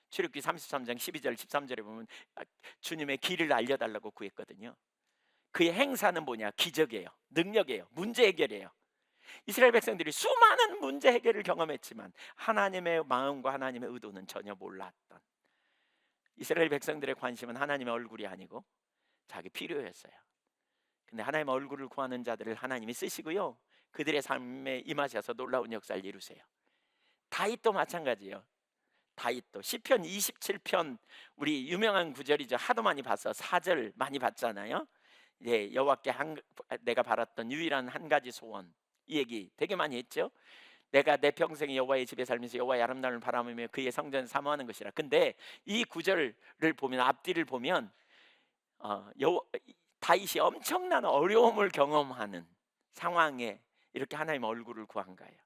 출애굽기 33장 12절 13절에 보면 주님의 길을 알려달라고 구했거든요. 그의 행사는 뭐냐? 기적이에요. 능력이에요. 문제 해결이에요. 이스라엘 백성들이 수많은 문제 해결을 경험했지만 하나님의 마음과 하나님의 의도는 전혀 몰랐던, 이스라엘 백성들의 관심은 하나님의 얼굴이 아니고 자기 필요였어요. 근데 하나님의 얼굴을 구하는 자들을 하나님이 쓰시고요, 그들의 삶에 임하셔서 놀라운 역사를 이루세요. 다윗도 마찬가지예요. 다윗도 시편 27편, 우리 유명한 구절이죠. 하도 많이 봤어. 4절 많이 봤잖아요. 예, 여호와께 내가 바랐던 유일한 한 가지 소원, 이 얘기 되게 많이 했죠. 내가 내 평생에 여호와의 집에 살면서 여호와의 아름다움을 바라보며 그의 성전 사모하는 것이라. 근데 이 구절을 보면, 앞뒤를 보면 다윗이 엄청난 어려움을 경험하는 상황에 이렇게 하나님 얼굴을 구한 거예요.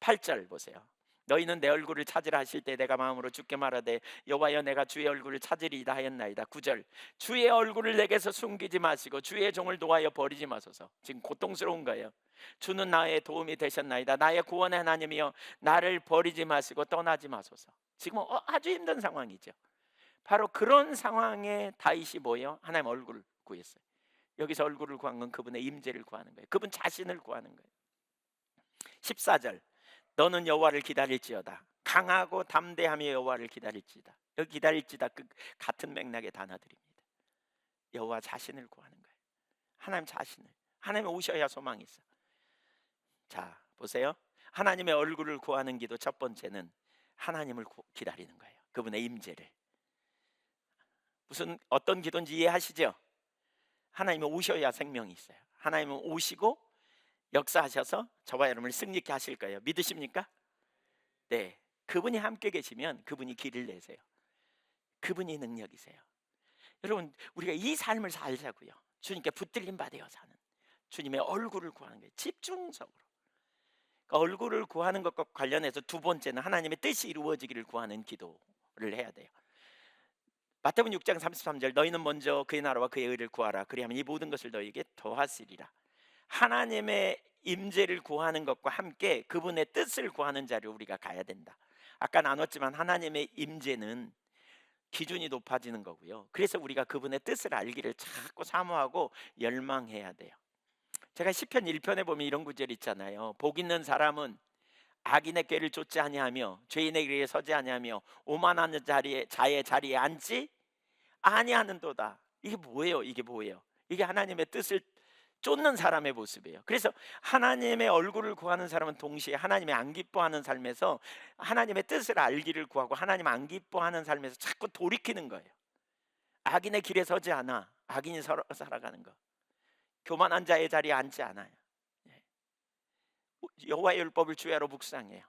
8절 보세요. 너희는 내 얼굴을 찾으라 하실 때 내가 마음으로 주께 말하되 여호와여 내가 주의 얼굴을 찾으리이다 하였나이다. 9절. 주의 얼굴을 내게서 숨기지 마시고 주의 종을 노하여 버리지 마소서. 지금 고통스러운 거예요. 주는 나의 도움이 되셨나이다. 나의 구원의 하나님이여 나를 버리지 마시고 떠나지 마소서. 지금 아주 힘든 상황이죠. 바로 그런 상황에 다윗이 뭐예요? 하나님 얼굴을 구했어요. 여기서 얼굴을 구한 건 그분의 임재를 구하는 거예요. 그분 자신을 구하는 거예요. 14절. 너는 여호와를 기다릴지어다. 강하고 담대하며 여호와를 기다릴지다. 여기 기다릴지다 그 같은 맥락의 단어들입니다. 여호와 자신을 구하는 거예요. 하나님 자신을. 하나님이 오셔야 소망이 있어. 자, 보세요. 하나님의 얼굴을 구하는 기도 첫 번째는 하나님을 기다리는 거예요. 그분의 임재를. 무슨 어떤 기도인지 이해하시죠? 하나님이 오셔야 생명이 있어요. 하나님은 오시고 역사하셔서 저와 여러분을 승리케 하실 거예요. 믿으십니까? 네. 그분이 함께 계시면 그분이 길을 내세요. 그분이 능력이세요. 여러분, 우리가 이 삶을 살자고요. 주님께 붙들림 받아요 사는, 주님의 얼굴을 구하는 거예요. 집중적으로. 그러니까 얼굴을 구하는 것과 관련해서 두 번째는 하나님의 뜻이 이루어지기를 구하는 기도를 해야 돼요. 마태복음 6장 33절. 너희는 먼저 그의 나라와 그의 의를 구하라. 그리하면 이 모든 것을 너희에게 더하시리라. 하나님의 임재를 구하는 것과 함께 그분의 뜻을 구하는 자리로 우리가 가야 된다. 아까 나눴지만 하나님의 임재는 기준이 높아지는 거고요. 그래서 우리가 그분의 뜻을 알기를 자꾸 사모하고 열망해야 돼요. 제가 시편 1편에 보면 이런 구절 있잖아요. 복 있는 사람은 악인의 꾀를 쫓지 아니하며 죄인의 길에 서지 아니하며 오만한 자의 자리에 앉지 아니하는도다. 이게 뭐예요? 이게 하나님의 뜻을 쫓는 사람의 모습이에요. 그래서 하나님의 얼굴을 구하는 사람은 동시에 하나님의 안 기뻐하는 삶에서 하나님의 뜻을 알기를 구하고 하나님 안 기뻐하는 삶에서 자꾸 돌이키는 거예요. 악인의 길에 서지 않아. 악인이 살아가는 거. 교만한 자의 자리에 앉지 않아요. 여호와의 율법을 주야로 묵상해요.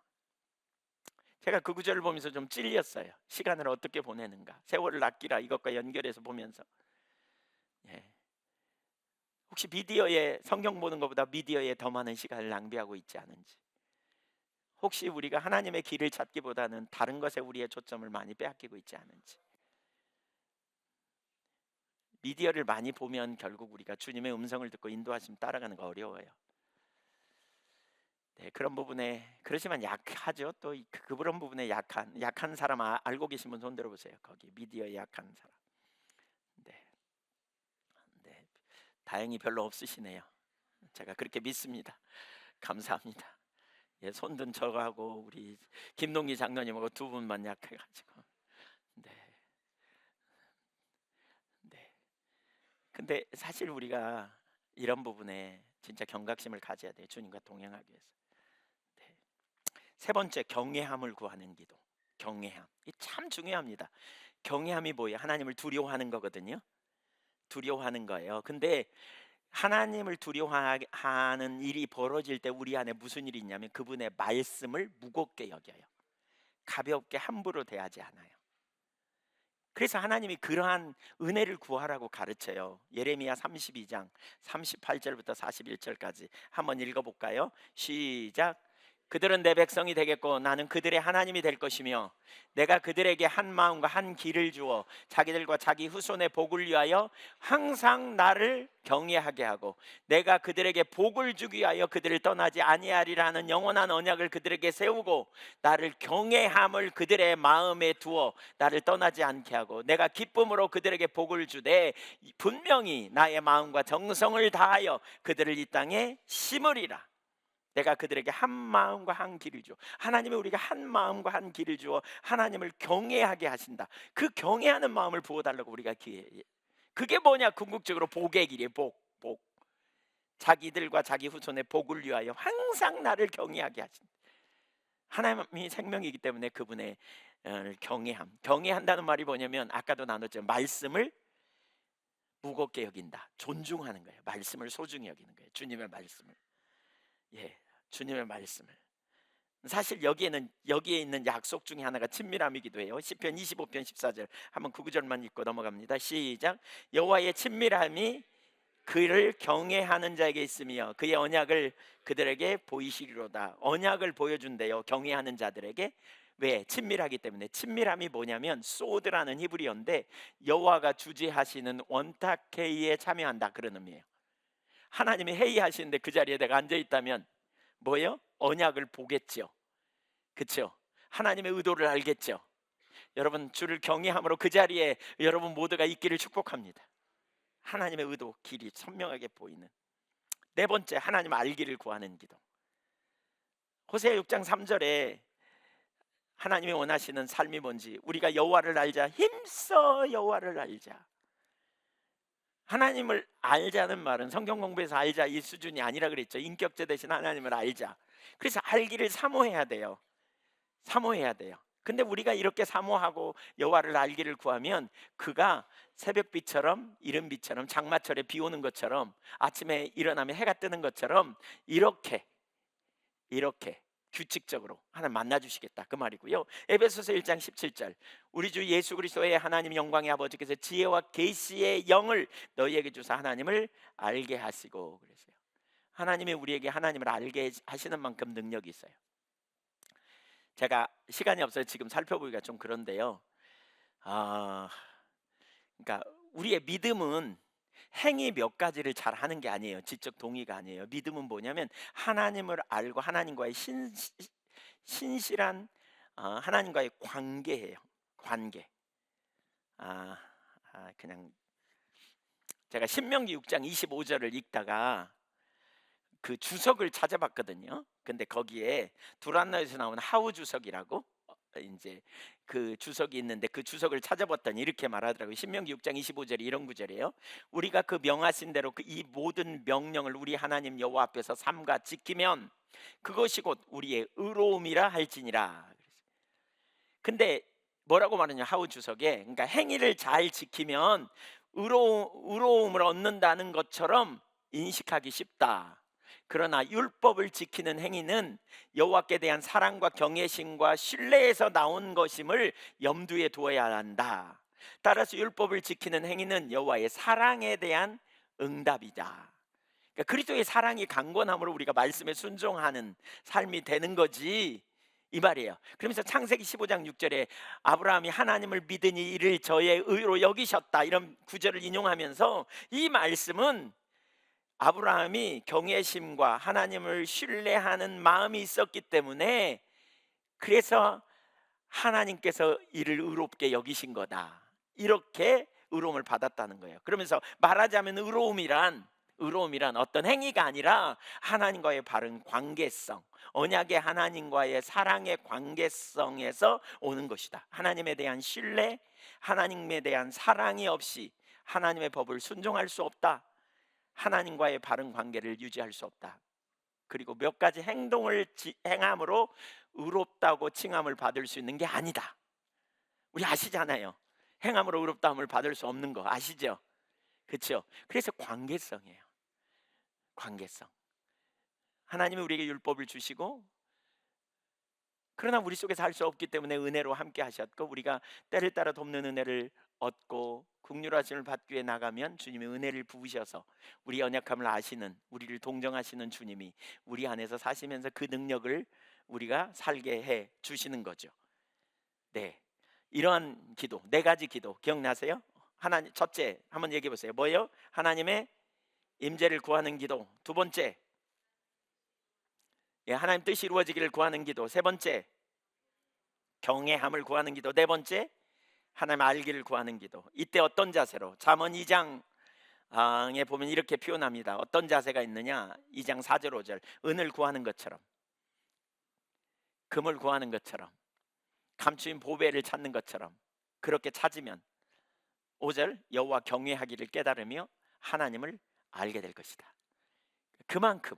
제가 그 구절을 보면서 좀 찔렸어요. 시간을 어떻게 보내는가, 세월을 아끼라, 이것과 연결해서 보면서 혹시 미디어에, 성경 보는 것보다 미디어에 더 많은 시간을 낭비하고 있지 않은지, 혹시 우리가 하나님의 길을 찾기보다는 다른 것에 우리의 초점을 많이 빼앗기고 있지 않은지. 미디어를 많이 보면 결국 우리가 주님의 음성을 듣고 인도하심 따라가는 거 어려워요. 네, 그런 부분에, 그렇지만 약하죠. 또 그런 부분에 약한 사람 알고 계신 분 손 들어보세요. 거기 미디어에 약한 사람. 네. 다행히 별로 없으시네요. 제가 그렇게 믿습니다. 감사합니다. 예, 손든 저하고 우리 김동기 장로님하고 두 분만 약해가지고. 네, 네. 근데 사실 우리가 이런 부분에 진짜 경각심을 가져야 돼요. 주님과 동행하기 위해서. 네. 세 번째, 경외함을 구하는 기도. 경외함. 이 참 중요합니다. 경외함이 뭐예요? 하나님을 두려워하는 거거든요. 두려워하는 거예요. 근데 하나님을 두려워하는 일이 벌어질 때 우리 안에 무슨 일이 있냐면 그분의 말씀을 무겁게 여겨요. 가볍게 함부로 대하지 않아요. 그래서 하나님이 그러한 은혜를 구하라고 가르쳐요. 예레미야 32장 38절부터 41절까지 한번 읽어볼까요? 시작. 그들은 내 백성이 되겠고 나는 그들의 하나님이 될 것이며 내가 그들에게 한 마음과 한 길을 주어 자기들과 자기 후손의 복을 위하여 항상 나를 경외하게 하고 내가 그들에게 복을 주기 위하여 그들을 떠나지 아니하리라는 영원한 언약을 그들에게 세우고 나를 경외함을 그들의 마음에 두어 나를 떠나지 않게 하고 내가 기쁨으로 그들에게 복을 주되 분명히 나의 마음과 정성을 다하여 그들을 이 땅에 심으리라. 내가 그들에게 한 마음과 한 길을 줘. 하나님이 우리가 한 마음과 한 길을 주어 하나님을 경외하게 하신다. 그 경외하는 마음을 부어달라고 우리가 기회해. 그게 뭐냐? 궁극적으로 복의 길이에요. 복. 자기들과 자기 후손의 복을 위하여 항상 나를 경외하게 하신다. 하나님이 생명이기 때문에 그분의 경외한다는 말이 뭐냐면 아까도 나눴죠. 말씀을 무겁게 여긴다. 존중하는 거예요. 말씀을 소중히 여기는 거예요. 주님의 말씀을. 예, 주님의 말씀을. 사실 여기에 있는 약속 중에 하나가 친밀함이기도 해요. 시편 25편 14절 한번 그 구절만 읽고 넘어갑니다. 시작. 여호와의 친밀함이 그를 경외하는 자에게 있으며 그의 언약을 그들에게 보이시리로다. 언약을 보여준대요. 경외하는 자들에게. 왜? 친밀하기 때문에. 친밀함이 뭐냐면 소드라는 히브리어인데 여호와가 주재하시는 원탁회의에 참여한다 그런 의미예요. 하나님이 회의하시는데 그 자리에 내가 앉아있다면 뭐예요? 언약을 보겠죠. 그렇죠? 하나님의 의도를 알겠죠. 여러분 주를 경외함으로 그 자리에 여러분 모두가 있기를 축복합니다. 하나님의 의도, 길이 선명하게 보이는. 네 번째, 하나님 알기를 구하는 기도. 호세아 6장 3절에 하나님이 원하시는 삶이 뭔지, 우리가 여호와를 알자, 힘써 여호와를 알자. 하나님을 알자는 말은 성경 공부에서 알자 이 수준이 아니라 그랬죠. 인격제 대신 하나님을 알자. 그래서 알기를 사모해야 돼요. 사모해야 돼요. 근데 우리가 이렇게 사모하고 여호와를 알기를 구하면 그가 새벽비처럼 이른비처럼 장마철에 비 오는 것처럼 아침에 일어나면 해가 뜨는 것처럼 이렇게 규칙적으로 하나님 만나주시겠다 그 말이고요. 에베소서 1장 17절 우리 주 예수 그리스도의 하나님 영광의 아버지께서 지혜와 계시의 영을 너희에게 주사 하나님을 알게 하시고 그랬어요. 하나님이 우리에게 하나님을 알게 하시는 만큼 능력이 있어요. 제가 시간이 없어서 지금 살펴보기가 좀 그런데요. 그러니까 우리의 믿음은 행위 몇 가지를 잘 하는 게 아니에요. 지적 동의가 아니에요. 믿음은 뭐냐면 하나님을 알고 하나님과의 신실한 하나님과의 관계예요. 관계. 그냥 제가 신명기 6장 25절을 읽다가 그 주석을 찾아봤거든요. 근데 거기에 두란노에서 나온 하우 주석이라고 이제 그 주석이 있는데 그 주석을 찾아봤더니 이렇게 말하더라고요. 신명기 6장 25절이 이런 구절이에요. 우리가 그 명하신 대로 이 모든 명령을 우리 하나님 여호와 앞에서 삼가 지키면 그것이 곧 우리의 의로움이라 할지니라. 근데 뭐라고 말하냐 하우 주석에, 그러니까 행위를 잘 지키면 의로움을 얻는다는 것처럼 인식하기 쉽다. 그러나 율법을 지키는 행위는 여호와께 대한 사랑과 경외심과 신뢰에서 나온 것임을 염두에 두어야 한다. 따라서 율법을 지키는 행위는 여호와의 사랑에 대한 응답이다. 그러니까 그리스도의 사랑이 강건함으로 우리가 말씀에 순종하는 삶이 되는 거지 이 말이에요. 그러면서 창세기 15장 6절에 아브라함이 하나님을 믿으니 이를 저의 의로 여기셨다 이런 구절을 인용하면서 이 말씀은 아브라함이 경외심과 하나님을 신뢰하는 마음이 있었기 때문에 그래서 하나님께서 이를 의롭게 여기신 거다 이렇게 의로움을 받았다는 거예요. 그러면서 말하자면 의로움이란 의로움이란 어떤 행위가 아니라 하나님과의 바른 관계성, 언약의 하나님과의 사랑의 관계성에서 오는 것이다. 하나님에 대한 신뢰, 하나님에 대한 사랑이 없이 하나님의 법을 순종할 수 없다. 하나님과의 바른 관계를 유지할 수 없다. 그리고 몇 가지 행동을 행함으로 의롭다고 칭함을 받을 수 있는 게 아니다. 우리 아시잖아요. 행함으로 의롭다함을 받을 수 없는 거 아시죠? 그렇죠? 그래서 관계성이에요. 관계성. 하나님이 우리에게 율법을 주시고, 그러나 우리 속에서 할 수 없기 때문에 은혜로 함께 하셨고, 우리가 때를 따라 돕는 은혜를 얻고 긍휼하심을 받기 위해 나가면 주님이 은혜를 부으셔서 우리 연약함을 아시는, 우리를 동정하시는 주님이 우리 안에서 사시면서 그 능력을 우리가 살게 해 주시는 거죠. 네, 이러한 기도, 네 가지 기도 기억나세요? 하나님, 첫째 한번 얘기해 보세요. 뭐예요? 하나님의 임재를 구하는 기도. 두 번째, 하나님 뜻이 이루어지기를 구하는 기도. 세 번째, 경외함을 구하는 기도. 네 번째, 하나님 알기를 구하는 기도. 이때 어떤 자세로? 잠언 2장에 보면 이렇게 표현합니다. 어떤 자세가 있느냐? 2장 4절 5절. 은을 구하는 것처럼, 금을 구하는 것처럼, 감추인 보배를 찾는 것처럼 그렇게 찾으면 5절, 여호와 경외하기를 깨달으며 하나님을 알게 될 것이다. 그만큼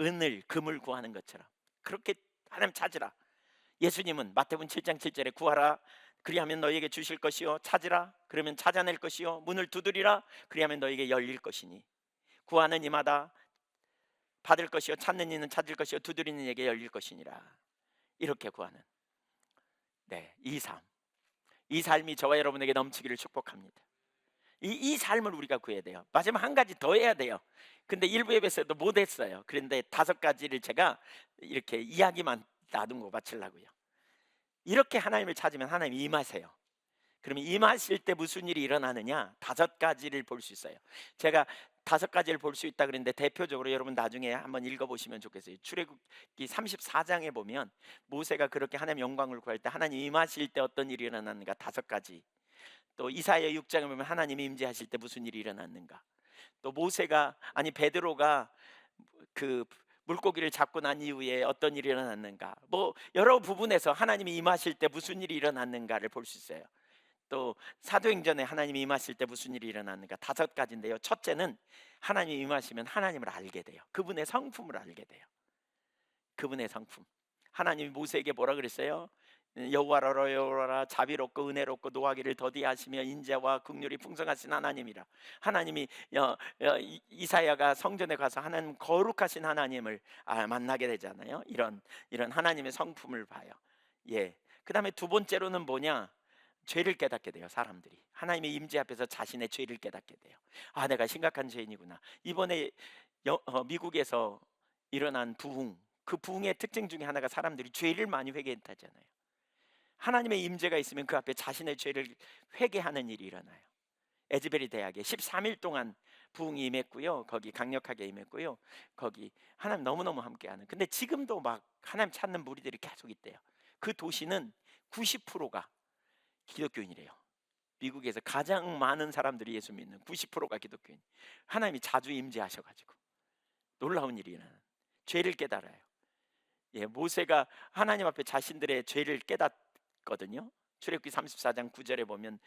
은을 금을 구하는 것처럼 그렇게 하나님 찾으라. 예수님은 마태복음 7장 7절에 구하라 그리하면 너희에게 주실 것이요, 찾으라 그러면 찾아낼 것이요, 문을 두드리라 그리하면 너희에게 열릴 것이니, 구하는 이마다 받을 것이요, 찾는 이는 찾을 것이요, 두드리는 이에게 열릴 것이니라. 이렇게 구하는, 네, 이 삶이 저와 여러분에게 넘치기를 축복합니다. 이 삶을 우리가 구해야 돼요. 마지막 한 가지 더 해야 돼요. 근데 일부 예배에서도 못했어요. 그런데 5가지를 제가 이렇게 이야기만 나눈 거 바치려고요. 이렇게 하나님을 찾으면 하나님이 임하세요. 그러면 임하실 때 무슨 일이 일어나느냐? 5가지를 볼 수 있어요. 제가 5가지를 볼 수 있다 그랬는데 대표적으로 여러분 나중에 한번 읽어보시면 좋겠어요. 출애굽기 34장에 보면 모세가 그렇게 하나님 영광을 구할 때 하나님 임하실 때 어떤 일이 일어났는가 5가지. 또 이사야 6장에 보면 하나님이 임재하실 때 무슨 일이 일어났는가. 또 모세가, 아니 베드로가 그 물고기를 잡고 난 이후에 어떤 일이 일어났는가. 뭐 여러 부분에서 하나님이 임하실 때 무슨 일이 일어났는가를 볼 수 있어요. 또 사도행전에 하나님이 임하실 때 무슨 일이 일어났는가. 5가지인데요. 첫째는 하나님이 임하시면 하나님을 알게 돼요. 그분의 성품을 알게 돼요. 그분의 성품. 하나님이 모세에게 뭐라 그랬어요? 여호와라 여호와라 자비롭고 은혜롭고 노하기를 더디하시며 인자와 긍휼이 풍성하신 하나님이라. 하나님이 이사야가 성전에 가서 하나님 거룩하신 하나님을 만나게 되잖아요. 이런 하나님의 성품을 봐요. 예. 그다음에 두 번째로는 뭐냐? 죄를 깨닫게 돼요. 사람들이 하나님의 임재 앞에서 자신의 죄를 깨닫게 돼요. 아, 내가 심각한 죄인이구나. 이번에 미국에서 일어난 부흥, 그 부흥의 특징 중에 하나가 사람들이 죄를 많이 회개했다잖아요. 하나님의 임재가 있으면 그 앞에 자신의 죄를 회개하는 일이 일어나요. 에즈베리 대학에 13일 동안 부흥이 임했고요. 거기 강력하게 임했고요. 거기 하나님 너무너무 함께하는. 근데 지금도 막 하나님 찾는 무리들이 계속 있대요. 그 도시는 90%가 기독교인이래요. 미국에서 가장 많은 사람들이 예수 믿는 90%가 기독교인. 하나님이 자주 임재하셔가지고 놀라운 일이 일어나는. 죄를 깨달아요. 예, 모세가 하나님 앞에 자신들의 죄를 깨닫거든요. 출애굽기 34장 9절에 보면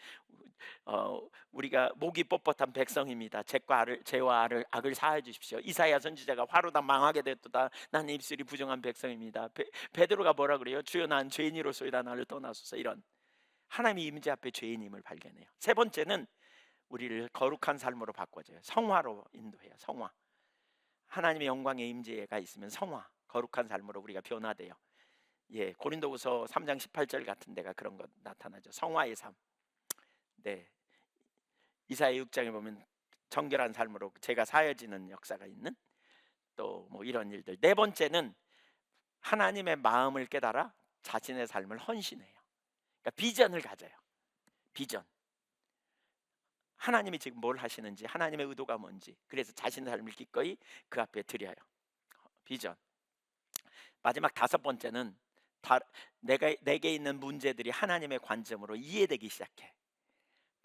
우리가 목이 뻣뻣한 백성입니다. 죄와 악을 사하여 주십시오. 이사야 선지자가 화로다 망하게 됐도다. 나는 입술이 부정한 백성입니다. 베드로가 뭐라 그래요? 주여 난 죄인이로소이다 나를 떠나소서. 이런 하나님의 임재 앞에 죄인임을 발견해요. 세 번째는 우리를 거룩한 삶으로 바꿔줘요. 성화로 인도해요. 성화. 하나님의 영광의 임재가 있으면 성화, 거룩한 삶으로 우리가 변화돼요. 예, 고린도후서 3장 18절 같은 데가 그런 것 나타나죠. 성화의 삶. 네, 이사야 6장에 보면 정결한 삶으로 죄가 사여지는 역사가 있는 또 뭐 이런 일들. 네 번째는 하나님의 마음을 깨달아 자신의 삶을 헌신해요. 그러니까 비전을 가져요. 비전. 하나님이 지금 뭘 하시는지, 하나님의 의도가 뭔지, 그래서 자신의 삶을 기꺼이 그 앞에 드려요. 비전. 마지막 5번째는 내게 있는 문제들이 하나님의 관점으로 이해되기 시작해.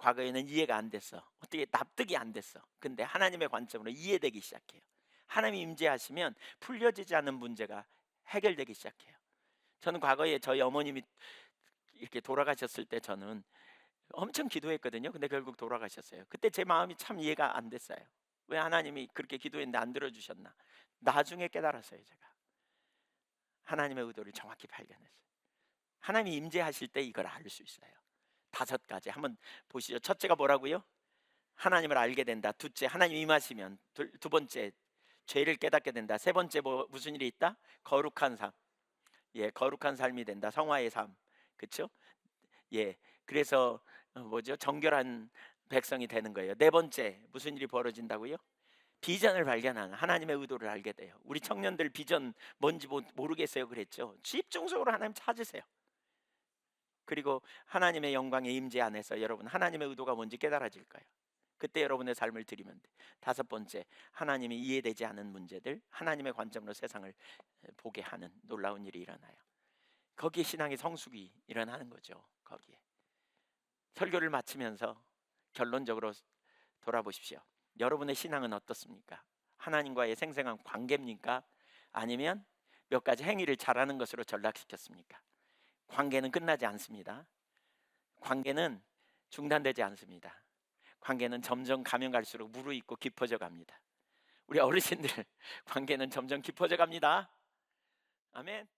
과거에는 이해가 안 됐어. 어떻게 납득이 안 됐어. 근데 하나님의 관점으로 이해되기 시작해요. 하나님이 임재하시면 풀려지지 않은 문제가 해결되기 시작해요. 저는 과거에 저희 어머님이 이렇게 돌아가셨을 때 저는 엄청 기도했거든요. 근데 결국 돌아가셨어요. 그때 제 마음이 참 이해가 안 됐어요. 왜 하나님이 그렇게 기도했는데 안 들어주셨나. 나중에 깨달았어요. 제가 하나님의 의도를 정확히 발견했어요. 하나님이 임재하실 때 이걸 알 수 있어요. 5가지 한번 보시죠. 첫째가 뭐라고요? 하나님을 알게 된다. 둘째, 하나님 임하시면. 두 번째, 죄를 깨닫게 된다. 세 번째, 무슨 일이 있다? 거룩한 삶. 예, 거룩한 삶이 된다. 성화의 삶. 그렇죠? 예, 그래서 뭐죠? 정결한 백성이 되는 거예요. 네 번째, 무슨 일이 벌어진다고요? 비전을 발견하는, 하나님의 의도를 알게 돼요. 우리 청년들 비전 뭔지 모르겠어요 그랬죠. 집중적으로 하나님 찾으세요. 그리고 하나님의 영광의 임재 안에서 여러분 하나님의 의도가 뭔지 깨달아질 거예요. 그때 여러분의 삶을 드리면 돼. 5번째, 하나님이 이해되지 않은 문제들, 하나님의 관점으로 세상을 보게 하는 놀라운 일이 일어나요. 거기에 신앙의 성숙이 일어나는 거죠. 거기에. 설교를 마치면서 결론적으로 돌아보십시오. 여러분의 신앙은 어떻습니까? 하나님과의 생생한 관계입니까? 아니면 몇 가지 행위를 잘하는 것으로 전락시켰습니까? 관계는 끝나지 않습니다. 관계는 중단되지 않습니다. 관계는 점점 가면 갈수록 무르익고 깊어져 갑니다. 우리 어르신들 관계는 점점 깊어져 갑니다. 아멘.